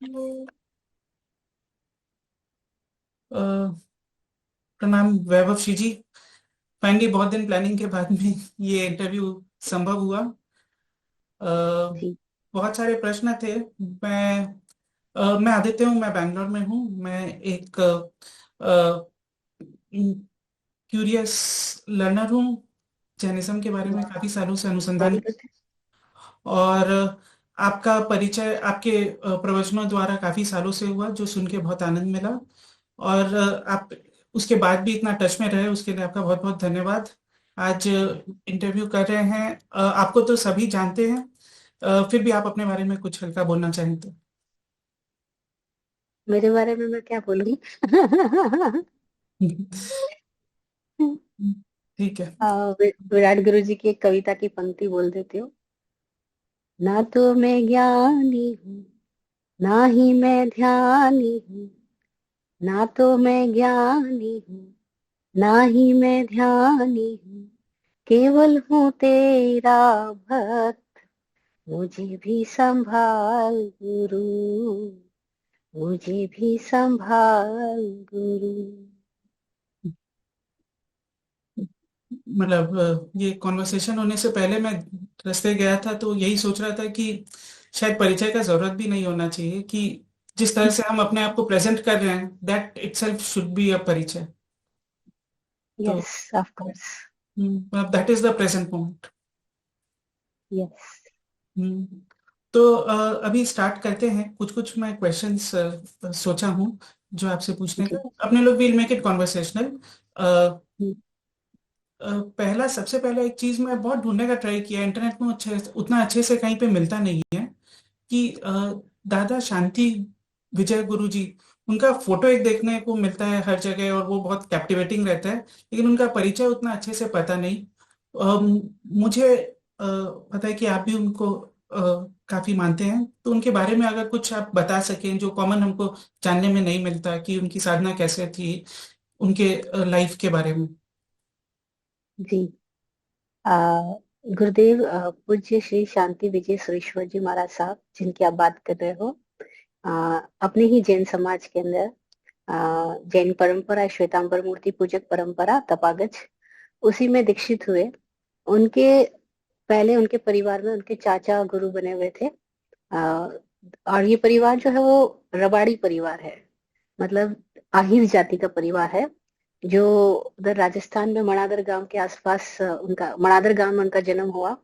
अ, प्रणाम वैभव जी। फाइनली बहुत दिन प्लानिंग के बाद में ये इंटरव्यू संभव हुआ। अ, जी। बहुत सारे प्रश्न थे। मैं आदित्य हूँ, मैं बैंगलोर में हूँ। मैं एक क्यूरियस लर्नर हूँ। जैनिज्म के बारे में काफी सालों से अनुसंधान। Very good. और आपका परिचय आपके प्रवचनों द्वारा काफी सालों से हुआ, जो सुन के बहुत आनंद मिला। और आप उसके बाद भी इतना टच में रहे, उसके लिए आपका बहुत बहुत धन्यवाद। आज इंटरव्यू कर रहे हैं। आपको तो सभी जानते हैं। फिर भी आप अपने बारे में कुछ हल्का बोलना चाहें तो। मेरे बारे में मैं क्या बोलूं? ठीक है। विराट गुरु जी की एक कविता की पंक्ति बोल देती हूँ। ना तो मैं ज्ञानी हूँ, ना ही मैं ध्यानी हूँ। ना तो मैं ज्ञानी हूँ, ना ही मैं ध्यानी हूँ। केवल हूँ तेरा भक्त, मुझे भी संभाल गुरु, मुझे भी संभाल गुरु। मतलब ये कॉन्वर्सेशन होने से पहले मैं रास्ते गया था तो यही सोच रहा था कि शायद परिचय का जरूरत भी नहीं होना चाहिए, कि जिस तरह से हम अपने आप को प्रेजेंट कर रहे हैं, that itself should be a परिचय। तो yes, of course. That is the present moment. Yes. तो अभी स्टार्ट करते हैं। कुछ कुछ मैं क्वेश्चंस सोचा हूँ जो आपसे पूछने का। जी। अपने लोग विल मेक इट कॉन्वर्सेशनल। हम्म। पहला सबसे पहला एक चीज मैं बहुत ढूंढने का ट्राई किया, इंटरनेट में अच्छे उतना अच्छे से कहीं पे मिलता नहीं है, कि दादा शांति विजय गुरु जी, उनका फोटो एक देखने को मिलता है हर जगह और वो बहुत कैप्टिवेटिंग रहता है, लेकिन उनका परिचय उतना अच्छे से पता नहीं। मुझे पता है कि आप भी उनको काफी मानते हैं, तो उनके बारे में अगर कुछ आप बता सकें जो कॉमन हमको जानने में नहीं मिलता, कि उनकी साधना कैसे थी, उनके लाइफ के बारे में। जी। आ, गुरुदेव पूज्य श्री शांति विजय सुरेश्वर जी महाराज साहब, जिनकी आप बात कर रहे हो, अपने ही जैन समाज के अंदर, जैन परंपरा श्वेतांबर मूर्ति पूजक परंपरा तपागच, उसी में दीक्षित हुए। उनके पहले उनके परिवार में उनके चाचा गुरु बने हुए थे। आ, और ये परिवार जो है वो रबाड़ी परिवार है, मतलब आहिर जाति का परिवार है, जो उधर राजस्थान में मणादर गांव के आसपास, उनका मणादर गांव में उनका जन्म हुआ।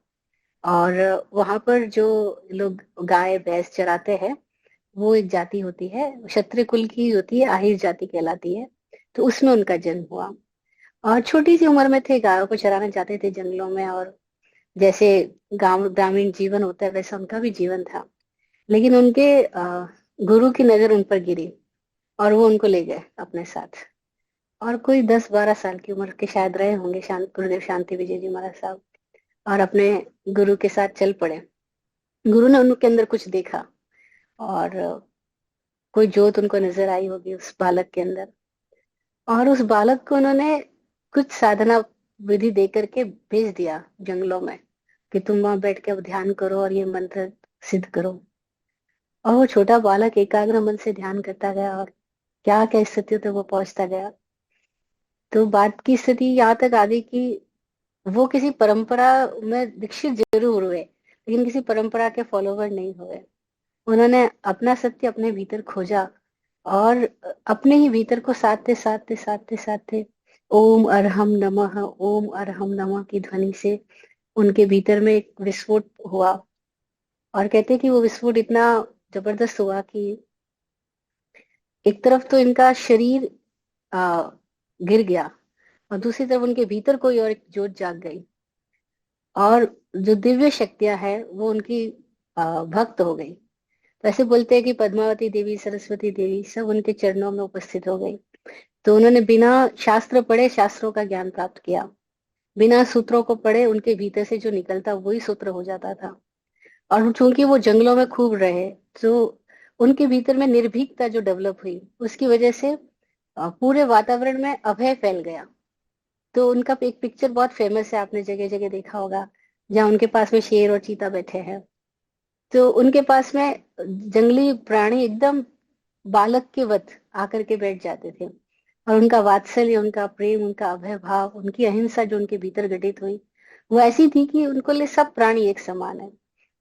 और वहां पर जो लोग गाय भैंस चराते हैं, वो एक जाति होती है, क्षत्रिय कुल की होती है, आहिर जाति कहलाती है। तो उसमें उनका जन्म हुआ। और छोटी सी उम्र में थे, गायों को चराने जाते थे जंगलों में, और जैसे गांव ग्रामीण जीवन होता है वैसा उनका भी जीवन था। लेकिन उनके गुरु की नजर उन पर गिरी, और वो उनको ले गए अपने साथ। और कोई 10-12 साल की उम्र के शायद रहे होंगे गुरुदेव शांति विजय जी महाराज साहब, और अपने गुरु के साथ चल पड़े। गुरु ने उनके अंदर कुछ देखा, और कोई जोत उनको नजर आई होगी उस बालक के अंदर। और उस बालक को उन्होंने कुछ साधना विधि दे करके भेज दिया जंगलों में, कि तुम वहां बैठ के अब ध्यान करो और ये मंत्र सिद्ध करो। और वो छोटा बालक एकाग्र मन से ध्यान करता गया, और क्या क्या स्थितियों तक वो पहुंचता गया। तो बात की स्थिति यहाँ तक आ गई कि वो किसी परंपरा में दीक्षित जरूर हुए, लेकिन किसी परंपरा के फॉलोवर नहीं हुए। उन्होंने अपना सत्य अपने भीतर खोजा, और अपने ही भीतर को साधते साधते साधते साधते ओम अरहम नमः, ओम अरहम नमः की ध्वनि से उनके भीतर में एक विस्फोट हुआ। और कहते हैं कि वो विस्फोट इतना जबरदस्त हुआ कि एक तरफ तो इनका शरीर आ, गिर गया, और दूसरी तरफ उनके भीतर कोई और एक जोत जाग गई। और जो दिव्य शक्तियां हैं वो उनकी भक्त हो गई। तो ऐसे बोलते हैं कि पद्मावती देवी, सरस्वती देवी सब उनके चरणों में उपस्थित हो गई। तो उन्होंने बिना शास्त्र पढ़े शास्त्रों का ज्ञान प्राप्त किया, बिना सूत्रों को पढ़े उनके भीतर से जो निकलता वही सूत्र हो जाता था। और चूंकि वो जंगलों में खूब रहे, तो उनके भीतर में निर्भीकता जो डेवलप हुई, उसकी वजह से पूरे वातावरण में अभय फैल गया। तो उनका एक पिक्चर बहुत फेमस है, आपने जगह जगह देखा होगा, जहाँ उनके पास में शेर और चीता बैठे हैं। तो उनके पास में जंगली प्राणी एकदम बालक के वत आकर के बैठ जाते थे, और उनका वात्सल्य, उनका प्रेम, उनका अभय भाव, उनकी अहिंसा जो उनके भीतर घटित हुई, वो ऐसी थी कि उनको लिए सब प्राणी एक समान है।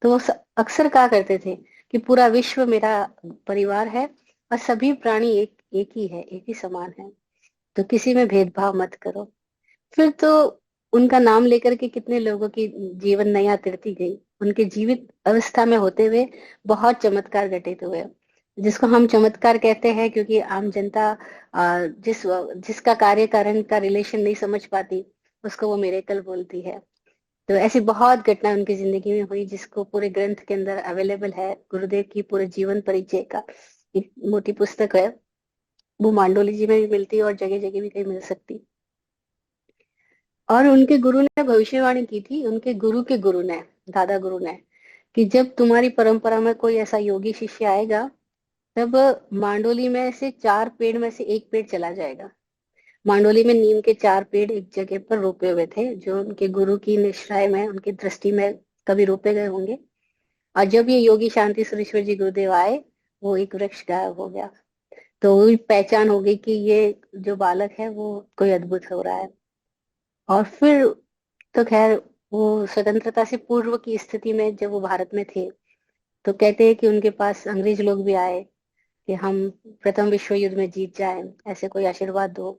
तो वो अक्सर कहा करते थे कि पूरा विश्व मेरा परिवार है, और सभी प्राणी एक एक ही है, एक ही समान है, तो किसी में भेदभाव मत करो। फिर तो उनका नाम लेकर के कितने लोगों की जीवन नया तिरती गई, उनके जीवित अवस्था में होते हुए बहुत चमत्कार घटित हुए, जिसको हम चमत्कार कहते हैं, क्योंकि आम जनता जिसका कार्य कारण का रिलेशन नहीं समझ पाती, उसको वो मिरेकल बोलती है। तो ऐसी बहुत घटना उनकी जिंदगी में हुई, जिसको पूरे ग्रंथ के अंदर अवेलेबल है। गुरुदेव की पूरे जीवन परिचय का एक मोटी पुस्तक है, वो मांडोली जी में भी मिलती है और जगह जगह भी कहीं मिल सकती। और उनके गुरु ने भविष्यवाणी की थी, उनके गुरु के गुरु ने, दादा गुरु ने, कि जब तुम्हारी परंपरा में कोई ऐसा योगी शिष्य आएगा, तब मांडोली में से 4 पेड़ में से एक पेड़ चला जाएगा। मांडोली में नीम के 4 पेड़ एक जगह पर रोपे हुए थे, जो उनके गुरु की निश्राय में, उनकी दृष्टि में कभी रोपे गए होंगे। और जब ये योगी शांति सुरेश्वर जी गुरुदेव आए, वो एक वृक्ष गायब हो गया। तो वही पहचान हो गई कि ये जो बालक है वो कोई अद्भुत हो रहा है। और फिर तो खैर, वो स्वतंत्रता से पूर्व की स्थिति में जब वो भारत में थे, तो कहते हैं कि उनके पास अंग्रेज लोग भी आए कि हम प्रथम विश्व युद्ध में जीत जाएं, ऐसे कोई आशीर्वाद दो।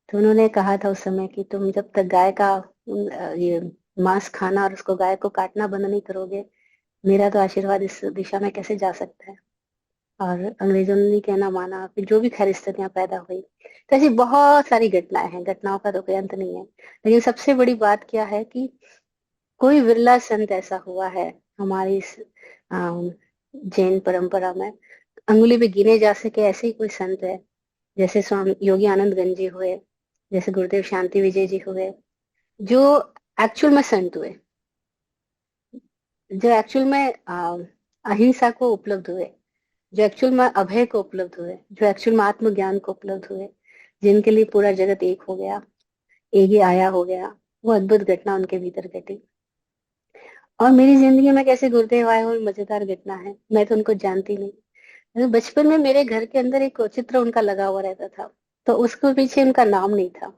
तो उन्होंने कहा था उस समय कि तुम जब तक गाय का ये मांस खाना और उसको, गाय को काटना बंद नहीं करोगे, मेरा तो आशीर्वाद इस दिशा में कैसे जा सकता है। और अंग्रेजों ने नहीं कहना माना, फिर जो भी खैर स्थितियां पैदा हुई। तो ऐसी बहुत सारी घटनाएं हैं, घटनाओं का तो कोई अंत नहीं है। लेकिन सबसे बड़ी बात क्या है कि कोई विरला संत ऐसा हुआ है हमारी इस जैन परंपरा में, अंगुली पे गिने जा सके ऐसे ही कोई संत है, जैसे स्वामी योगी आनंद गंज जी हुए, जैसे गुरुदेव शांति विजय जी हुए, जो एक्चुअल में संत हुए, जो एक्चुअल में अहिंसा को उपलब्ध हुए, जो एक्चुअल में अभय को उपलब्ध हुए, जो एक्चुअल में आत्मज्ञान को उपलब्ध हुए, जिनके लिए पूरा जगत एक हो गया, एक ही आया हो गया। वो अद्भुत घटना उनके भीतर घटी। और मेरी जिंदगी में कैसे गुरुदेव आए, वो मजेदार घटना है। मैं तो उनको जानती नहीं, लेकिन बचपन में मेरे घर के अंदर एक चित्र उनका लगा हुआ रहता था, तो उसके पीछे उनका नाम नहीं था।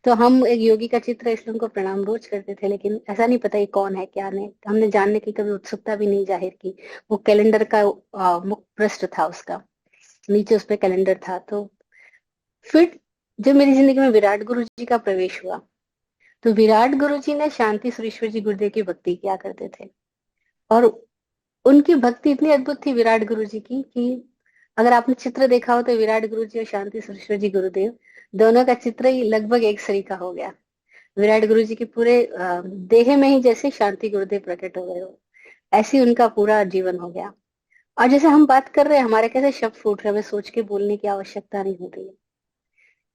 तो हम एक योगी का चित्र है, इसलिए उनको प्रणाम रोज करते थे, लेकिन ऐसा नहीं पता ये कौन है क्या नहीं, हमने जानने की कभी उत्सुकता भी नहीं जाहिर की। वो कैलेंडर का मुख पृष्ठ था उसका, नीचे उस पे कैलेंडर था। तो फिर जब मेरी जिंदगी में विराट गुरु जी का प्रवेश हुआ, तो विराट गुरु जी ने शांति सुरेश्वर जी गुरुदेव की भक्ति किया करते थे। और उनकी भक्ति इतनी अद्भुत थी विराट गुरु जी की, कि अगर आपने चित्र देखा हो तो विराट गुरु जी और शांति सुरेश्वर जी गुरुदेव दोनों का चित्र ही लगभग एक सरीका हो गया। विराट गुरु जी के पूरे देह में ही जैसे शांति गुरुदेव प्रकट हो गए हो, ऐसी उनका पूरा जीवन हो गया। और जैसे हम बात कर रहे हैं, हमारे कैसे शब्द फूट रहे हैं, हमें सोच के बोलने की आवश्यकता नहीं होती है।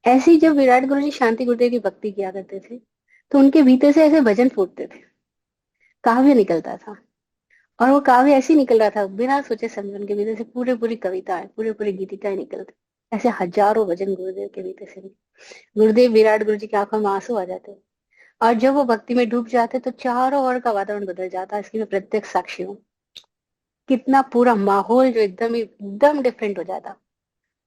ऐसे ही जब विराट गुरु जी शांति गुरुदेव की भक्ति किया करते थे, तो उनके भीतर से ऐसे भजन फूटते थे, काव्य निकलता था। और वो काव्य ऐसे ही निकल रहा था, बिना सोचे समझे उनके भीतर से पूरे पूरी कविताएं, पूरे पूरी गीतिकाएं निकलती। ऐसे हजारों भजन गुरुदेव के भीतर से गुरुदेव विराट गुरु जी की आंखों में आंसू आ जाते। और जब वो भक्ति में डूब जाते, तो चारों ओर का वातावरण बदल जाता। इसकी मैं प्रत्यक्ष साक्षी हूँ। कितना पूरा माहौल जो एकदम डिफरेंट हो जाता,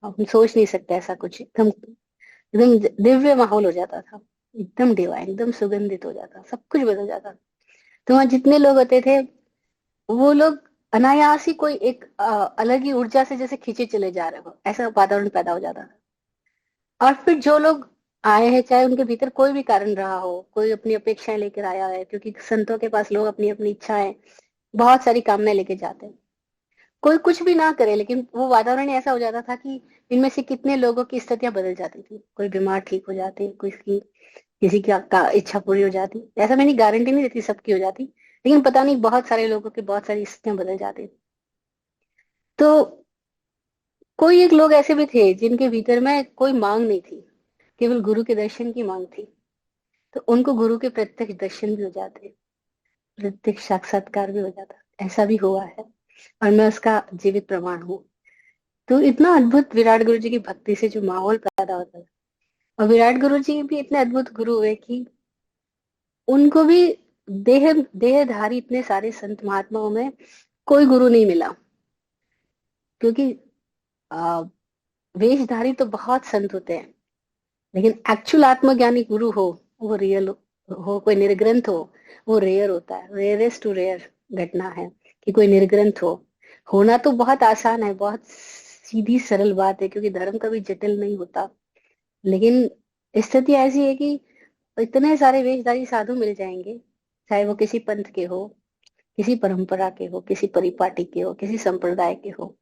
आप सोच नहीं सकते। ऐसा कुछ एकदम एकदम दिव्य माहौल हो जाता था, एकदम डिवाइन, एकदम सुगंधित हो जाता, सब कुछ बदल जाता। तो वहाँ जितने लोग होते थे, वो लोग अनायास ही कोई एक अलग ही ऊर्जा से जैसे खींचे चले जा रहे हो, ऐसा वातावरण पैदा हो जाता था। और फिर जो लोग आए हैं, चाहे उनके भीतर कोई भी कारण रहा हो, कोई अपनी अपेक्षाएं लेकर आया है, क्योंकि संतों के पास लोग अपनी अपनी इच्छाएं, बहुत सारी कामनाएं लेके जाते हैं। कोई कुछ भी ना करे, लेकिन वो वातावरण ही ऐसा हो जाता था कि इनमें से कितने लोगों की स्थितियां बदल जाती थी। कोई बीमार ठीक हो जाती, कोई की किसी की इच्छा पूरी हो जाती। ऐसा मैंने गारंटी नहीं देती सबकी हो जाती, लेकिन पता नहीं बहुत सारे लोगों की बहुत सारी स्थितियां बदल जाती। तो कोई एक लोग ऐसे भी थे जिनके भीतर में कोई मांग नहीं थी, केवल गुरु के दर्शन की मांग थी। तो उनको गुरु के प्रत्यक्ष दर्शन भी हो जाते, प्रत्यक्ष साक्षात्कार भी हो जाता। ऐसा भी हुआ है, और मैं उसका जीवित प्रमाण हूँ। तो इतना अद्भुत विराट गुरु जी की भक्ति से जो माहौल पैदा होता है। और विराट गुरु जी भी इतने अद्भुत गुरु हुए कि उनको भी देहधारी इतने सारे संत महात्माओं में कोई गुरु नहीं मिला, क्योंकि आ, वेशधारी तो बहुत संत होते हैं, लेकिन एक्चुअल आत्मज्ञानी गुरु हो, वो रियल हो, कोई निर्ग्रंथ हो, वो रेयर होता है। रेयरेस्ट टू रेयर घटना है कि कोई निर्ग्रंथ हो। होना तो बहुत आसान है, बहुत सीधी सरल बात है, क्योंकि धर्म कभी जटिल नहीं होता। लेकिन स्थिति ऐसी है कि इतने सारे वेशधारी साधु मिल जाएंगे, चाहे वो किसी पंथ के हो, किसी परंपरा के हो, किसी परिपाटी के हो, किसी संप्रदाय के हो,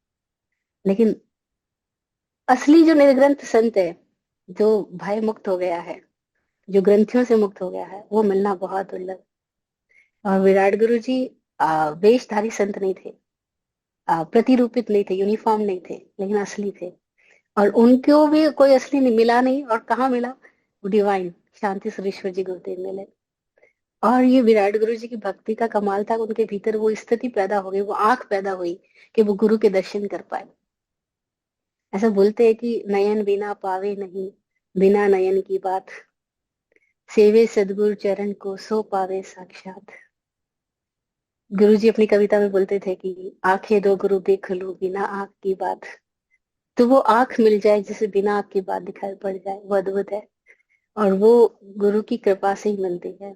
लेकिन असली जो निर्ग्रंथ संत है, जो भय मुक्त हो गया है, जो ग्रंथियों से मुक्त हो गया है, वो मिलना बहुत दुर्लभ। और विराट गुरु जी वेशधारी संत नहीं थे, प्रतिरूपित नहीं थे, यूनिफॉर्म नहीं थे, लेकिन असली थे। और उनको भी कोई असली नहीं मिला, नहीं, और कहाँ मिला? वो डिवाइन शांति सुरेश्वर जी गुरुदेव मिले। और ये विराट गुरु जी की भक्ति का कमाल था, उनके भीतर वो स्थिति पैदा हो गई, वो आंख पैदा हुई कि वो गुरु के दर्शन कर पाए। ऐसा बोलते हैं कि नयन बिना पावे नहीं, बिना नयन की बात, सेवे सदगुरु चरण को सो पावे साक्षात। गुरु जी अपनी कविता में बोलते थे कि आंखें दो गुरु देख लो बिना आंख की बात। तो वो आंख मिल जाए जिसे बिना आंख की बात दिखाई पड़ जाए, वो अद्भुत है। और वो गुरु की कृपा से ही मिलती है।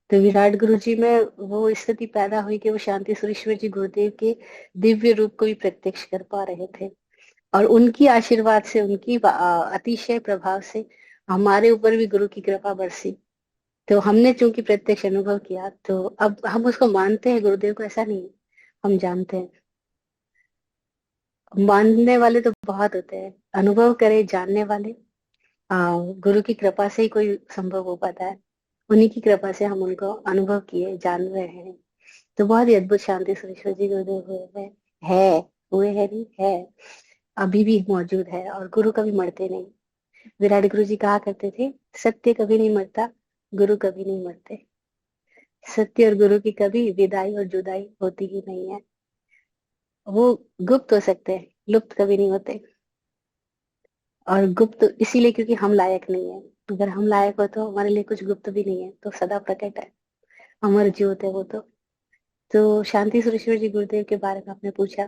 तो विराट गुरु जी में वो स्थिति पैदा हुई कि वो शांति सुरेश्वर जी गुरुदेव के दिव्य रूप को भी प्रत्यक्ष कर पा रहे थे। और उनकी आशीर्वाद से, उनकी अतिशय प्रभाव से हमारे ऊपर भी गुरु की कृपा बरसी। तो हमने चूंकि प्रत्यक्ष अनुभव किया, तो अब हम उसको मानते हैं, गुरुदेव को, ऐसा नहीं है, हम जानते हैं। मानने वाले तो बहुत होते हैं, अनुभव करे जानने वाले गुरु की कृपा से ही कोई संभव हो पाता है। उन्हीं की कृपा से हम उनको अनुभव किए, जान रहे हैं। तो बहुत ही अद्भुत शांति सुरेश्वर जी गुरुदेव हुए हैं, है, हुए हैं, नहीं है, अभी भी मौजूद है। और गुरु कभी मरते नहीं। विराट गुरु जी कहा करते थे, सत्य कभी नहीं मरता, गुरु कभी नहीं मरते। सत्य और गुरु की कभी विदाई और जुदाई होती ही नहीं है। वो गुप्त हो सकते हैं, लुप्त कभी नहीं होते। और गुप्त इसीलिए क्योंकि हम लायक नहीं है। अगर हम लायक हो तो हमारे लिए कुछ गुप्त भी नहीं है, तो सदा प्रकट है, अमर ज्योत है वो तो शांति सुरेश्वर जी गुरुदेव के बारे में आपने पूछा,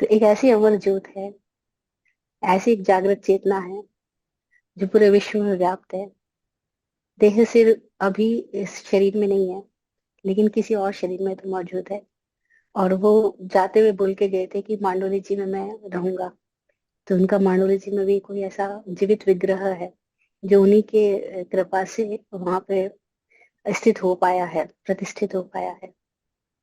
तो एक ऐसी अमर ज्योत है, ऐसी एक जागृत चेतना है जो पूरे विश्व में व्याप्त है। देह सिर्फ अभी इस शरीर में नहीं है, लेकिन किसी और शरीर में तो मौजूद है। और वो जाते हुए बोल के गए थे कि मांडोली जी में मैं रहूंगा। तो उनका मांडोली जी में भी कोई ऐसा जीवित विग्रह है जो उन्हीं के कृपा से वहां पे स्थित हो पाया है, प्रतिष्ठित हो पाया है।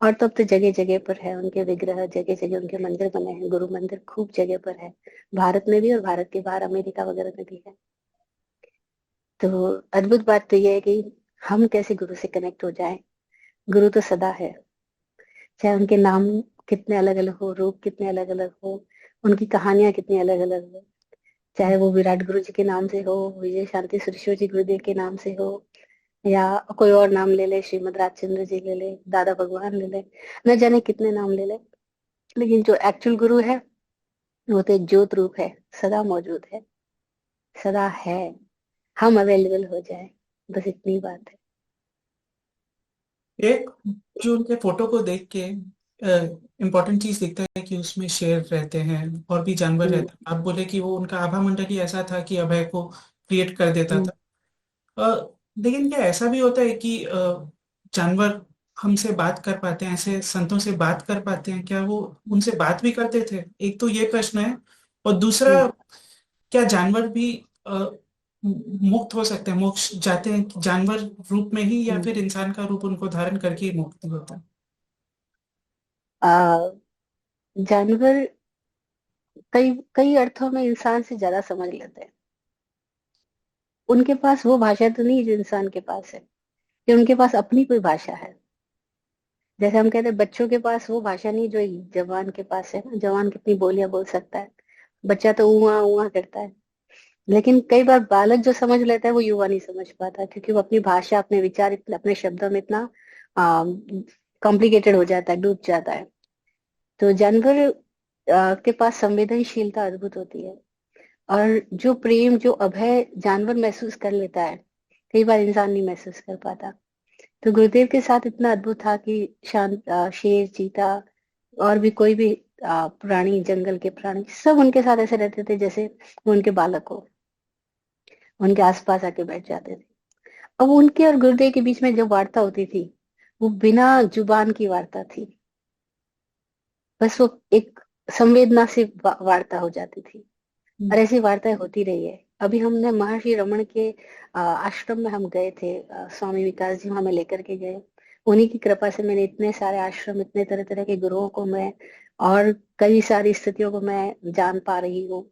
और तब तो जगह जगह पर है उनके विग्रह, जगह जगह उनके मंदिर बने हैं, गुरु मंदिर खूब जगह पर है, भारत में भी और भारत के बाहर अमेरिका वगैरह में भी है। तो अद्भुत बात तो यह है कि हम कैसे गुरु से कनेक्ट हो जाएं। गुरु तो सदा है, चाहे उनके नाम कितने अलग अलग हो, रूप कितने अलग अलग हो, उनकी कहानियां कितनी अलग अलग हो, चाहे वो विराट गुरु जी के नाम से हो, विजय शांति सुरेश्वर जी गुरुदेव के नाम से हो, या कोई और नाम ले ले, श्रीमद राजचंद्र जी ले ले, दादा भगवान ले ले, न जाने कितने नाम ले ले, लेकिन जो एक्चुअल गुरु है वो तो एक ज्योत रूप है, सदा मौजूद है, सदा है। हम अवेलेबल हो जाए, बस इतनी बात है। एक जो उनके फोटो को देख के इम्पोर्टेंट चीज दिखता है कि उसमें शेर रहते हैं और भी जानवर हम्म। रहते हैं। आप बोले कि वो उनका आभा मंडल ही ऐसा था कि अभय को क्रिएट कर देता हम्म। था। लेकिन क्या ऐसा भी होता है कि जानवर हमसे बात कर पाते हैं, ऐसे संतों से बात कर पाते हैं क्या? वो उनसे बात भी करते थे? एक तो ये प्रश्न है। और दूसरा, हम्म। क्या जानवर भी मुक्त हो सकते हैं, मोक्ष जाते हैं जानवर रूप में ही, या हम्म। फिर इंसान का रूप उनको धारण करके ही मुक्ति होता है? आ, जानवर कई कई अर्थों में इंसान से ज्यादा समझ लेते हैं। उनके पास वो भाषा तो नहीं जो इंसान के पास है, कि उनके पास अपनी कोई भाषा है। जैसे हम कहते हैं बच्चों के पास वो भाषा नहीं जो एक जवान के पास है ना। जवान कितनी बोलियां बोल सकता है, बच्चा तो उआ उआ करता है। लेकिन कई बार बालक जो समझ लेता है वो युवा नहीं समझ पाता, क्योंकि वो अपनी भाषा, अपने विचार अपने शब्दों में इतना कॉम्प्लिकेटेड हो जाता है, डूब जाता है। तो जानवर के पास संवेदनशीलता अद्भुत होती है। और जो प्रेम, जो अभय जानवर महसूस कर लेता है, कई बार इंसान नहीं महसूस कर पाता। तो गुरुदेव के साथ इतना अद्भुत था कि शांत शेर, चीता, और भी कोई भी प्राणी, जंगल के प्राणी सब उनके साथ ऐसे रहते थे जैसे वो उनके बालक हो, उनके आसपास आके बैठ जाते थे। अब उनके और गुरुदेव के बीच में जो वार्ता होती थी वो बिना जुबान की वार्ता थी, बस वो एक संवेदना से वार्ता हो जाती थी। और ऐसी वार्ताएं होती रही है। अभी हमने महर्षि रमन के आश्रम में हम गए थे, स्वामी विकास जी हमें लेकर के गए। उन्हीं की कृपा से मैंने इतने सारे आश्रम, इतने तरह तरह के गुरुओं को मैं, और कई सारी स्थितियों को मैं जान पा रही हूँ।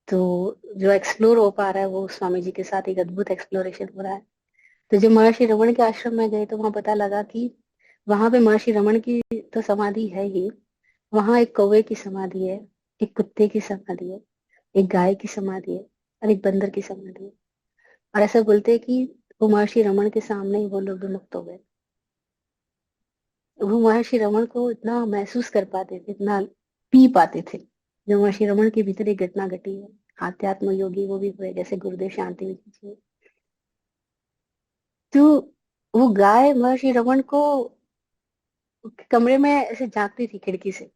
तो जो एक्सप्लोर हो पा रहा है वो स्वामी जी के साथ एक अद्भुत एक्सप्लोरेशन हो रहा है। तो जब महर्षि रमन के आश्रम में गए तो वहां पता लगा कि वहां पे महर्षि रमन की तो समाधि है ही, वहां एक कौवे की समाधि है, एक कुत्ते की समाधि है, एक गाय की समाधि है, और एक बंदर की समाधि है। और ऐसा बोलते हैं कि वो महर्षि रमन के सामने ही वो लोग विमुक्त हो गए। वो महर्षि रमन को इतना महसूस कर पाते थे, इतना पी पाते थे। जो महर्षि रमन के भीतर एक घटना घटी है, आध्यात्म योगी वो भी हुए जैसे गुरुदेव शांति जी। तो वो गाय महर्षि रमन को कमरे में ऐसे झांकती थी खिड़की से,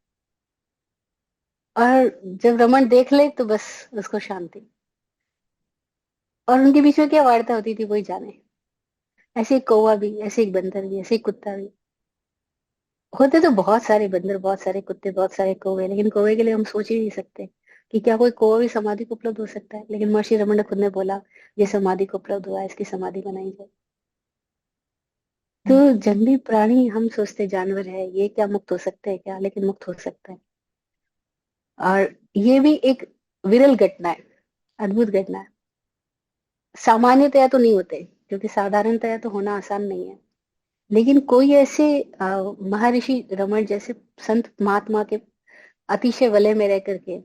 और जब रमन देख ले तो बस उसको शांति। और उनके बीच में क्या वार्ता होती थी वही जाने। ऐसे एक कौवा भी, ऐसे एक बंदर भी, ऐसे एक कुत्ता भी। होते तो बहुत सारे बंदर, बहुत सारे कुत्ते, बहुत सारे कौवे, लेकिन कौवे के लिए हम सोच ही नहीं सकते कि क्या कोई कौवा भी समाधि को उपलब्ध हो सकता है। लेकिन महर्षि रमन ने खुद ने बोला ये समाधि को उपलब्ध हुआ है, इसकी समाधि बनाई जाए। तो जंगली प्राणी हम सोचते जानवर है, ये क्या मुक्त हो सकते हैं क्या, लेकिन मुक्त हो सकता है। और ये भी एक विरल घटना है, अद्भुत घटना है। सामान्यतया तो नहीं होते, क्योंकि साधारणतया तो होना आसान नहीं है। लेकिन कोई ऐसे महर्षि रमन जैसे संत महात्मा के अतिशय वलय में रह करके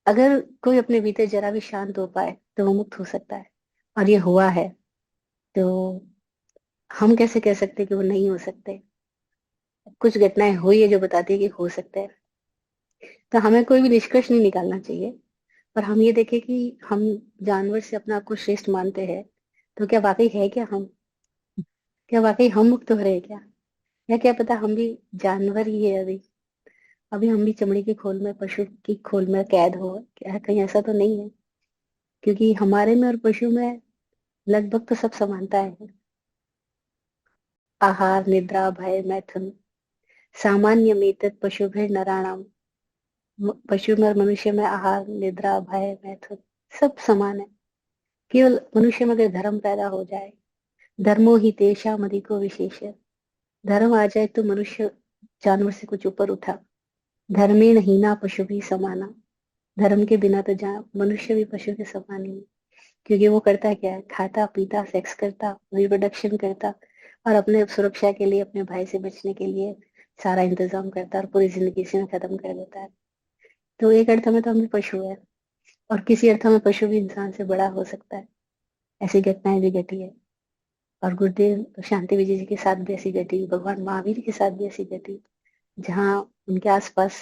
अगर कोई अपने भीतर जरा भी शांत हो पाए तो वो मुक्त हो सकता है। और ये हुआ है। तो हम कैसे कह सकते कि वो नहीं हो सकते। कुछ घटनाएं हुई है जो बताती है कि हो सकता है। तो हमें कोई भी निष्कर्ष नहीं निकालना चाहिए, पर हम ये देखें कि हम जानवर से अपना आप को श्रेष्ठ मानते हैं, तो क्या वाकई है क्या हम, क्या वाकई हम मुक्त हो रहे हैं क्या, या क्या पता हम भी जानवर ही है अभी। अभी हम भी चमड़ी की खोल में, पशु की खोल में कैद हो, क्या कहीं ऐसा तो नहीं है। क्योंकि हमारे में और पशु में लगभग तो सब समानता है। आहार निद्रा भय मैथुन सामान्य मेतत् पशुभिर नराणाम। पशु में और मनुष्य में आहार निद्रा भय मैथुन सब समान है। केवल मनुष्य में अगर धर्म पैदा हो जाए, धर्मो ही तेषाम् अधिको विशेष, धर्म आ जाए तो मनुष्य जानवर से कुछ ऊपर उठा। धर्मेण हीना पशु भी समाना। धर्म के बिना तो जहाँ मनुष्य भी पशु के समान ही है। क्योंकि वो करता क्या है, खाता पीता सेक्स करता, रिप्रोडक्शन करता, और अपने सुरक्षा के लिए, अपने भाई से बचने के लिए सारा इंतजाम करता है, और पूरी जिंदगी इसी में खत्म कर देता है। तो एक अर्थ में तो हम भी पशु है, और किसी अर्थ में पशु भी इंसान से बड़ा हो सकता है। ऐसी घटनाएं भी घटी है। और गुरुदेव शांति विजय जी के साथ भी ऐसी घटी, भगवान महावीर के साथ भी ऐसी घटी, जहाँ उनके आसपास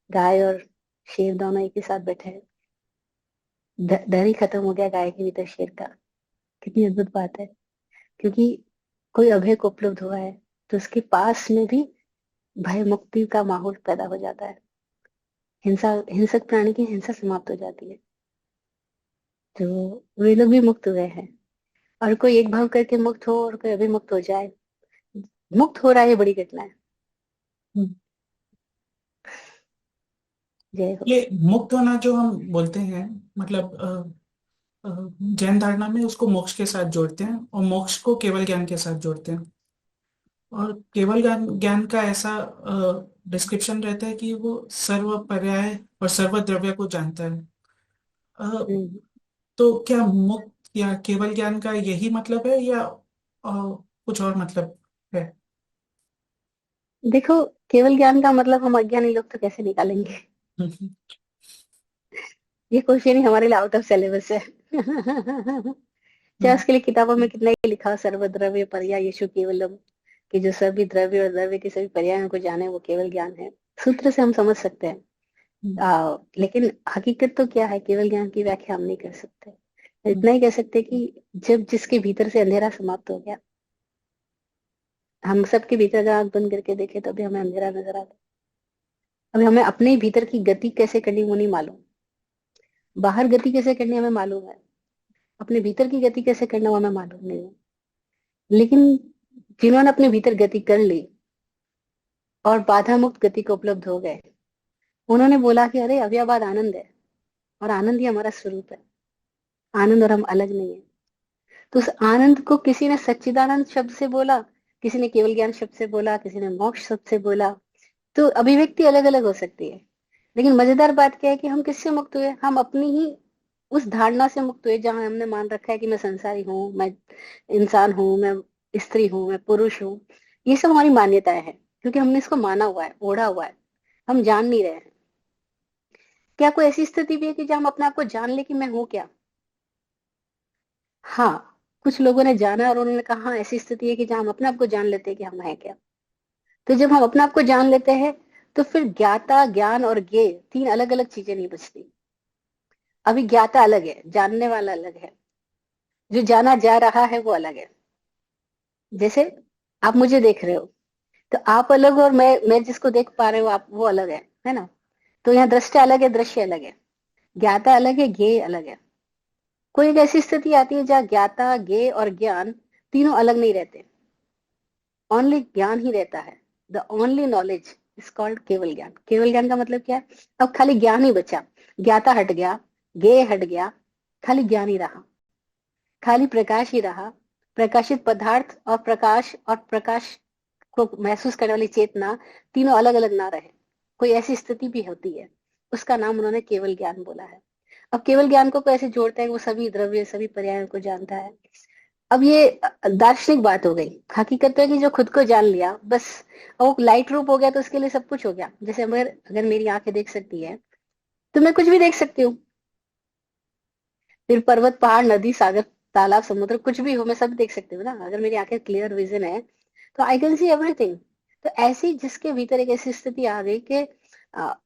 गाय और शेर दोनों एक ही साथ बैठे हैं। डर ही खत्म हो गया गाय के भीतर शेर का। कितनी अद्भुत बात है। क्योंकि कोई अभय को उपलब्ध हुआ है तो उसके पास में भी भय मुक्ति का माहौल पैदा हो जाता है। हिंसा, हिंसक प्राणी की हिंसा समाप्त हो जाती है। तो वे लोग भी मुक्त हुए हैं। और कोई एक भाव करके मुक्त हो और कोई अभिमुक्त हो जाए, मुक्त हो रहा है, ये बड़ी घटना है। जय हो। ये मुक्त होना जो हम बोलते हैं, मतलब जैन धारणा में उसको मोक्ष के साथ जोड़ते हैं, और मोक्ष को केवल ज्ञान के साथ जोड़ते हैं। और केवल ज्ञान ज्ञान का ऐसा डिस्क्रिप्शन रहता है कि वो सर्व पर्याय और सर्व द्रव्य को जानता है। अ, हम्म। तो क्या मुक्त या केवल ज्ञान का यही मतलब है, या कुछ और मतलब है? देखो, केवल ज्ञान का मतलब हम अज्ञानी लोग तो कैसे निकालेंगे। ये क्वेश्चन ही हमारे लिए आउट ऑफ सिलेबस है। चाहे उसके लिए किताबों में कितना ही लिखा हो, सर्वद्रव्य पर्याय यीशु केवलम, कि जो सभी द्रव्य और द्रव्य के सभी पर्यायों को जाने वो केवल ज्ञान है। सूत्र से हम समझ सकते हैं। लेकिन हकीकत तो क्या है, केवल ज्ञान की व्याख्या हम नहीं कर सकते। इतना ही कह सकते कि जब जिसके भीतर से अंधेरा समाप्त हो गया, हम सबके भीतर अगर आंख बंद करके देखें तो भी हमें अंधेरा नजर आता है। अभी हमें अपने भीतर की गति कैसे करनी वो नहीं मालूम, बाहर गति कैसे करनी हमें मालूम है, अपने भीतर की गति कैसे करना वो हमें मालूम नहीं है। लेकिन जिन्होंने अपने भीतर गति कर ली और बाधा मुक्त गति को उपलब्ध हो गए, उन्होंने बोला कि अरे अव्ययवाद आनंद है, और आनंद ही हमारा स्वरूप है, आनंद और हम अलग नहीं है। तो उस आनंद को किसी ने सच्चिदानंद शब्द से बोला, किसी ने केवल ज्ञान शब्द से बोला, किसी ने मोक्ष शब्द से बोला। तो अभिव्यक्ति अलग अलग हो सकती है, लेकिन मजेदार बात क्या है कि हम किससे मुक्त हुए, हम अपनी ही उस धारणा से मुक्त हुए जहां हमने मान रखा है कि मैं संसारी हूँ, मैं इंसान हूँ, मैं स्त्री हूँ, मैं पुरुष हूँ। ये सब हमारी मान्यताएं हैं, क्योंकि हमने इसको माना हुआ है, ओढ़ा हुआ है, हम जान नहीं रहे हैं। क्या कोई ऐसी स्थिति भी है कि जहाँ हम अपने आप को जान ले कि मैं हूँ क्या? हाँ, कुछ लोगों ने जाना और उन्होंने कहा हाँ ऐसी स्थिति है कि जहाँ हम अपने आप को जान लेते हैं कि हम है क्या। तो जब हम अपने आप को जान लेते हैं, तो फिर ज्ञाता, ज्ञान और ज्ञेय तीन अलग अलग चीजें नहीं बचती। अभी ज्ञाता अलग है, जानने वाला अलग है, जो जाना जा रहा है वो अलग है। जैसे आप मुझे देख रहे हो, तो आप अलग हो और मैं जिसको देख पा रहे हो आप, वो अलग है ना? तो यहाँ दृष्टा अलग है, दृश्य अलग है, ज्ञाता अलग है, ज्ञेय अलग है। कोई एक ऐसी स्थिति आती है जहाँ ज्ञाता, ज्ञेय और ज्ञान तीनों अलग नहीं रहते, ओनली ज्ञान ही रहता है। The only knowledge is called केवल ज्ञान। केवल ज्ञान का मतलब क्या है? अब खाली ज्ञान ही बचा, ज्ञाता हट गया, ज्ञेय हट गया, खाली ज्ञान ही रहा, खाली प्रकाश ही रहा। प्रकाशित पदार्थ और प्रकाश को महसूस करने वाली चेतना तीनों अलग अलग ना रहे, कोई ऐसी स्थिति भी होती है, उसका नाम उन्होंने केवल ज्ञान बोला है। अब केवल ज्ञान को कैसे जोड़ते हैं, वो सभी द्रव्य, सभी पर्यायों को जानता है। अब ये दार्शनिक बात हो गई। हकीकत तो है कि जो खुद को जान लिया बस, वो लाइट रूप हो गया तो उसके लिए सब कुछ हो गया। जैसे अगर अगर मेरी आंखें देख सकती है, तो मैं कुछ भी देख सकती हूँ। फिर पर्वत, पहाड़, नदी, सागर, तालाब, समुद्र, कुछ भी हो मैं सब देख सकती हूँ ना, अगर मेरी आंखें क्लियर विजन है तो आई कैन सी एवरीथिंग। तो ऐसी जिसके भीतर एक ऐसी स्थिति आ गई कि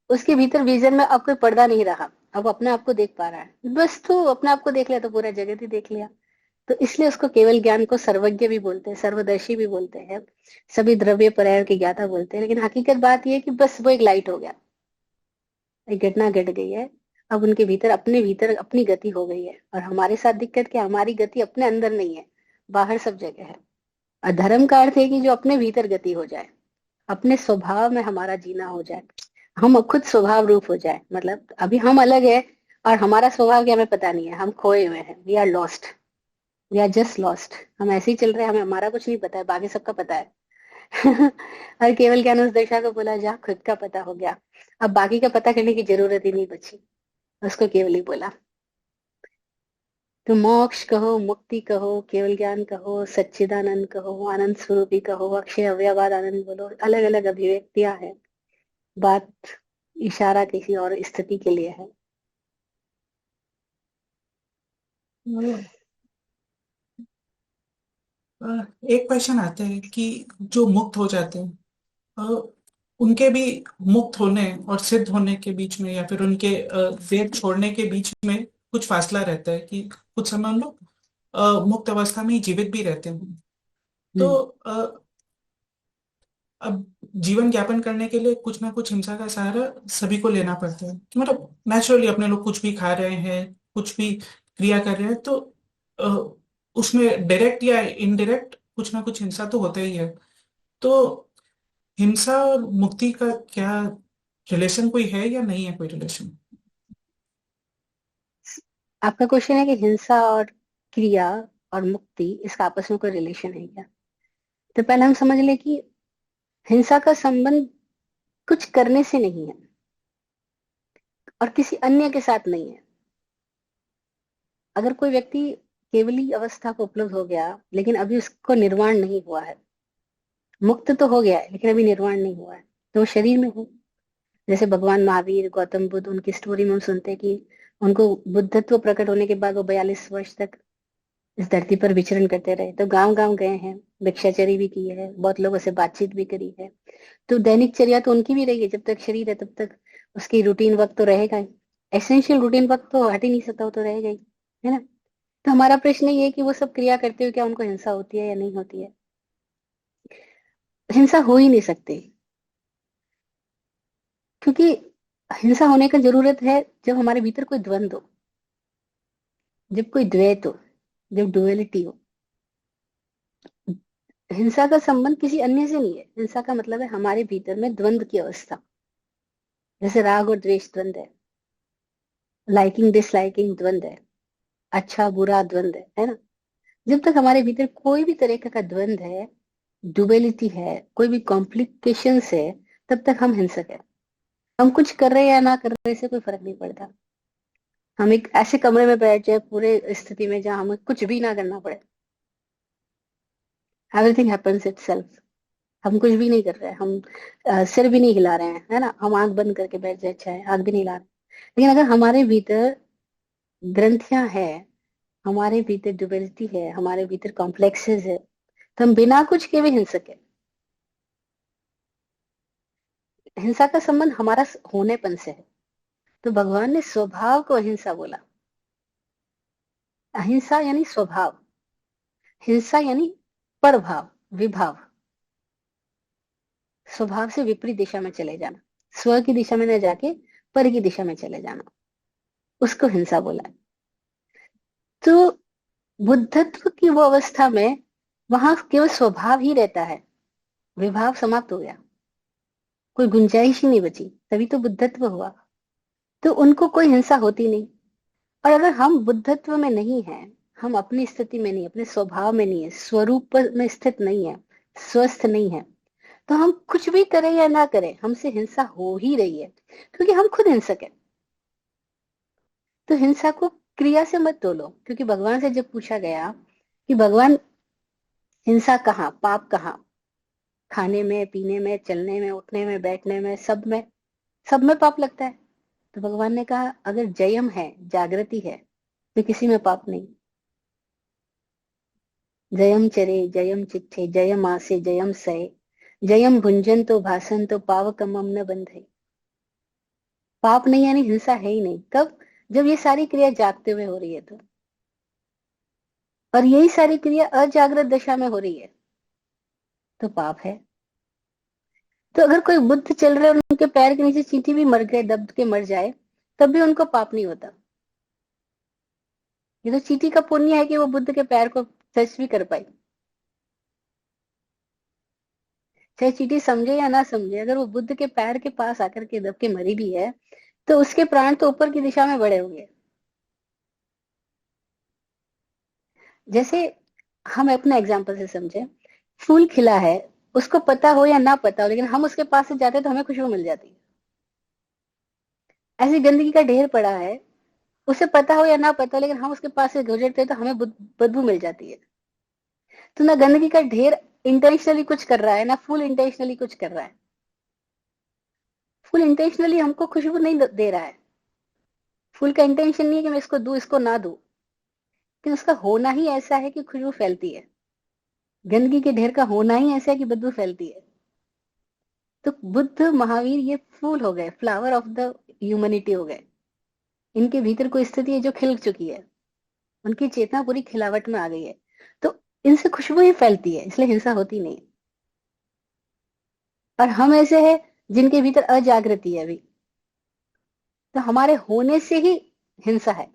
उसके भीतर विजन में अब कोई पर्दा नहीं रहा, अब अपने आप को देख पा रहा है, बस तो अपने आप को देख लिया तो पूरा जगत ही देख लिया। तो इसलिए उसको केवल ज्ञान को सर्वज्ञ भी बोलते हैं, सर्वदर्शी भी बोलते हैं, सभी द्रव्य पर्याय के ज्ञाता बोलते हैं। लेकिन हकीकत बात यह है कि बस वो एक लाइट हो गया, एक घटना घट गई है, अब उनके भीतर, अपने भीतर अपनी गति हो गई है। और हमारे साथ दिक्कत क्या, हमारी गति अपने अंदर नहीं है, बाहर सब जगह है। और धर्म का अर्थ है कि जो अपने भीतर गति हो जाए, अपने स्वभाव में हमारा जीना हो जाए, हम खुद स्वभाव रूप हो जाए। मतलब अभी हम अलग है और हमारा स्वभाव क्या हमें पता नहीं है, हम खोए हुए हैं, we are lost, we are just lost. हम ऐसे ही चल रहे हैं, हमें हमारा कुछ नहीं पता है, बाकी सबका पता है। और केवल ज्ञान उस दशा को बोला जहाँ खुद का पता हो गया, अब बाकी का पता करने की जरूरत ही नहीं बची, उसको केवल ही बोला। तो मोक्ष कहो, मुक्ति कहो, केवल ज्ञान कहो, सच्चिदानंद कहो, आनंद स्वरूपी कहो, अक्षय अव्ययवाद आनंद बोलो, अलग अलग अभिव्यक्तियां हैं। बात, इशारा किसी और स्थिति के लिए है। अ, एक क्वेश्चन आता है कि जो मुक्त हो जाते हैं, अ, उनके भी मुक्त होने और सिद्ध होने के बीच में, या फिर उनके देह छोड़ने के बीच में कुछ फासला रहता है कि कुछ समय हम लोग मुक्त अवस्था में ही जीवित भी रहते हैं। तो हम्म। अब जीवन यापन करने के लिए कुछ ना कुछ हिंसा का सहारा सभी को लेना पड़ता है, कि मतलब नेचुरली अपने लोग कुछ भी खा रहे हैं, कुछ भी क्रिया कर रहे हैं, तो उसमें डायरेक्ट या इनडायरेक्ट कुछ ना कुछ हिंसा तो होता ही है। तो हिंसा और मुक्ति का क्या रिलेशन कोई है या नहीं है कोई रिलेशन? आपका क्वेश्चन है कि हिंसा और क्रिया और मुक्ति, इसका आपस में कोई रिलेशन है क्या? तो पहले हम समझ ले कि हिंसा का संबंध कुछ करने से नहीं है और किसी अन्य के साथ नहीं है। अगर कोई व्यक्ति केवली अवस्था को उपलब्ध हो गया लेकिन अभी उसको निर्वाण नहीं हुआ है, मुक्त तो हो गया है लेकिन अभी निर्वाण नहीं हुआ है, तो वो शरीर में हो। जैसे भगवान महावीर, गौतम बुद्ध, उनकी स्टोरी में हम सुनते हैं कि उनको बुद्धत्व प्रकट होने के बाद वो 42 वर्ष तक इस धरती पर विचरण करते रहे। तो गांव गांव गए हैं, भिक्षाचरी भी की है, बहुत लोगों से बातचीत भी करी है। तो दैनिक चर्या तो उनकी भी रही है, जब तक शरीर है तब तक उसकी रूटीन वक्त तो रहेगा ही, एसेंशियल रूटीन वक्त तो हट ही नहीं सकता, वो तो रहेगा ही, है ना? तो हमारा प्रश्न ये है कि वो सब क्रिया करते हुए क्या उनको हिंसा होती है या नहीं होती है? हिंसा हो ही नहीं सकती, क्योंकि हिंसा होने का जरूरत है जब हमारे भीतर कोई द्वंद्व हो, जब कोई द्वैत हो, जब डुअलिटी हो। हिंसा का संबंध किसी अन्य से नहीं है, हिंसा का मतलब है हमारे भीतर में द्वंद्व की अवस्था। जैसे राग और द्वेष द्वंद्व है, लाइकिंग डिसलाइकिंग द्वंद्व है, अच्छा बुरा द्वंद्व है ना। जब तक हमारे भीतर कोई भी तरह का द्वंद्व है, डुअलिटी है, कोई भी कॉम्प्लिकेशंस है, तब तक हम हिंसक है। हम कुछ कर रहे हैं या ना कर रहे से कोई फर्क नहीं पड़ता। हम एक ऐसे कमरे में बैठ जाए पूरे स्थिति में जहां हमें कुछ भी ना करना पड़े, एवरीथिंग हैपेंस इटसेल्फ। हम कुछ भी नहीं कर रहे हैं, हम सिर भी नहीं हिला रहे हैं, है ना, हम आंख बंद करके बैठ जाए, अच्छा है, आंख भी नहीं हिला रहे। लेकिन अगर हमारे भीतर ग्रंथियां है, हमारे भीतर ड्युअलिटी है, हमारे भीतर कॉम्प्लेक्सेस है, तो हम बिना कुछ के भी हिंसक है। हिंसा का संबंध हमारा होनेपन से है। तो भगवान ने स्वभाव को अहिंसा बोला। अहिंसा यानी स्वभाव, हिंसा यानी परभाव, विभाव, स्वभाव से विपरीत दिशा में चले जाना, स्व की दिशा में न जाके पर की दिशा में चले जाना, उसको हिंसा बोला है। तो बुद्धत्व की वो अवस्था में वहां केवल स्वभाव ही रहता है, विभाव समाप्त हो गया, कोई गुंजाइश ही नहीं बची, तभी तो बुद्धत्व हुआ। तो उनको कोई हिंसा होती नहीं। और अगर हम बुद्धत्व में नहीं है, हम अपनी स्थिति में नहीं, अपने स्वभाव में नहीं है, स्वरूप में स्थित नहीं है, स्वस्थ नहीं है, तो हम कुछ भी करें या ना करें हमसे हिंसा हो ही रही है, क्योंकि हम खुद हिंसक है। तो हिंसा को क्रिया से मत तोलो, क्योंकि भगवान से जब पूछा गया कि भगवान हिंसा कहाँ, पाप कहाँ, खाने में, पीने में, चलने में, उठने में, बैठने में, सब में पाप लगता है। तो भगवान ने कहा अगर जयम है, जागृति है, तो किसी में पाप नहीं। जयम चरे जयम चिट्ठे जयम आसे जयम सय, जयम भुंजन तो भासन तो पावकमम न बंधे। पाप नहीं यानी हिंसा है ही नहीं। कब? जब ये सारी क्रिया जागते हुए हो रही है तो। और यही सारी क्रिया अजागृत दशा में हो रही है तो पाप है। तो अगर कोई बुद्ध चल रहे और उनके पैर के नीचे चींटी भी मर गए, दब के मर जाए, तब भी उनको पाप नहीं होता। ये तो चींटी का पुण्य है कि वो बुद्ध के पैर को टच भी कर पाई। चाहे चींटी समझे या ना समझे, अगर वो बुद्ध के पैर के पास आकर के दब के मरी भी है, तो उसके प्राण तो ऊपर की दिशा में बढ़े होंगे। जैसे हम अपने एग्जाम्पल से समझे, फूल खिला है, उसको पता हो या ना पता हो, लेकिन हम उसके पास से जाते तो हमें खुशबू मिल जाती है। ऐसी गंदगी का ढेर पड़ा है, उसे पता हो या ना पता हो, लेकिन हम उसके पास से गुजरते हैं तो हमें बदबू मिल जाती है। तो ना गंदगी का ढेर इंटेंशनली कुछ कर रहा है, ना फूल इंटेंशनली कुछ कर रहा है। फूल इंटेंशनली हमको खुशबू नहीं दे रहा है। फूल का इंटेंशन नहीं है कि मैं इसको दूं, इसको ना दूं, लेकिन उसका होना ही ऐसा है कि खुशबू फैलती है। गंदगी के ढेर का होना ही ऐसा है कि बदबू फैलती है। तो बुद्ध महावीर ये फूल हो गए, फ्लावर ऑफ द ह्यूमैनिटी हो गए। इनके भीतर कोई स्थिति है जो खिल चुकी है, उनकी चेतना पूरी खिलावट में आ गई है, तो इनसे खुशबू ही फैलती है, इसलिए हिंसा होती नहीं। और हम ऐसे हैं जिनके भीतर अजागृति है अभी, तो हमारे होने से ही हिंसा है।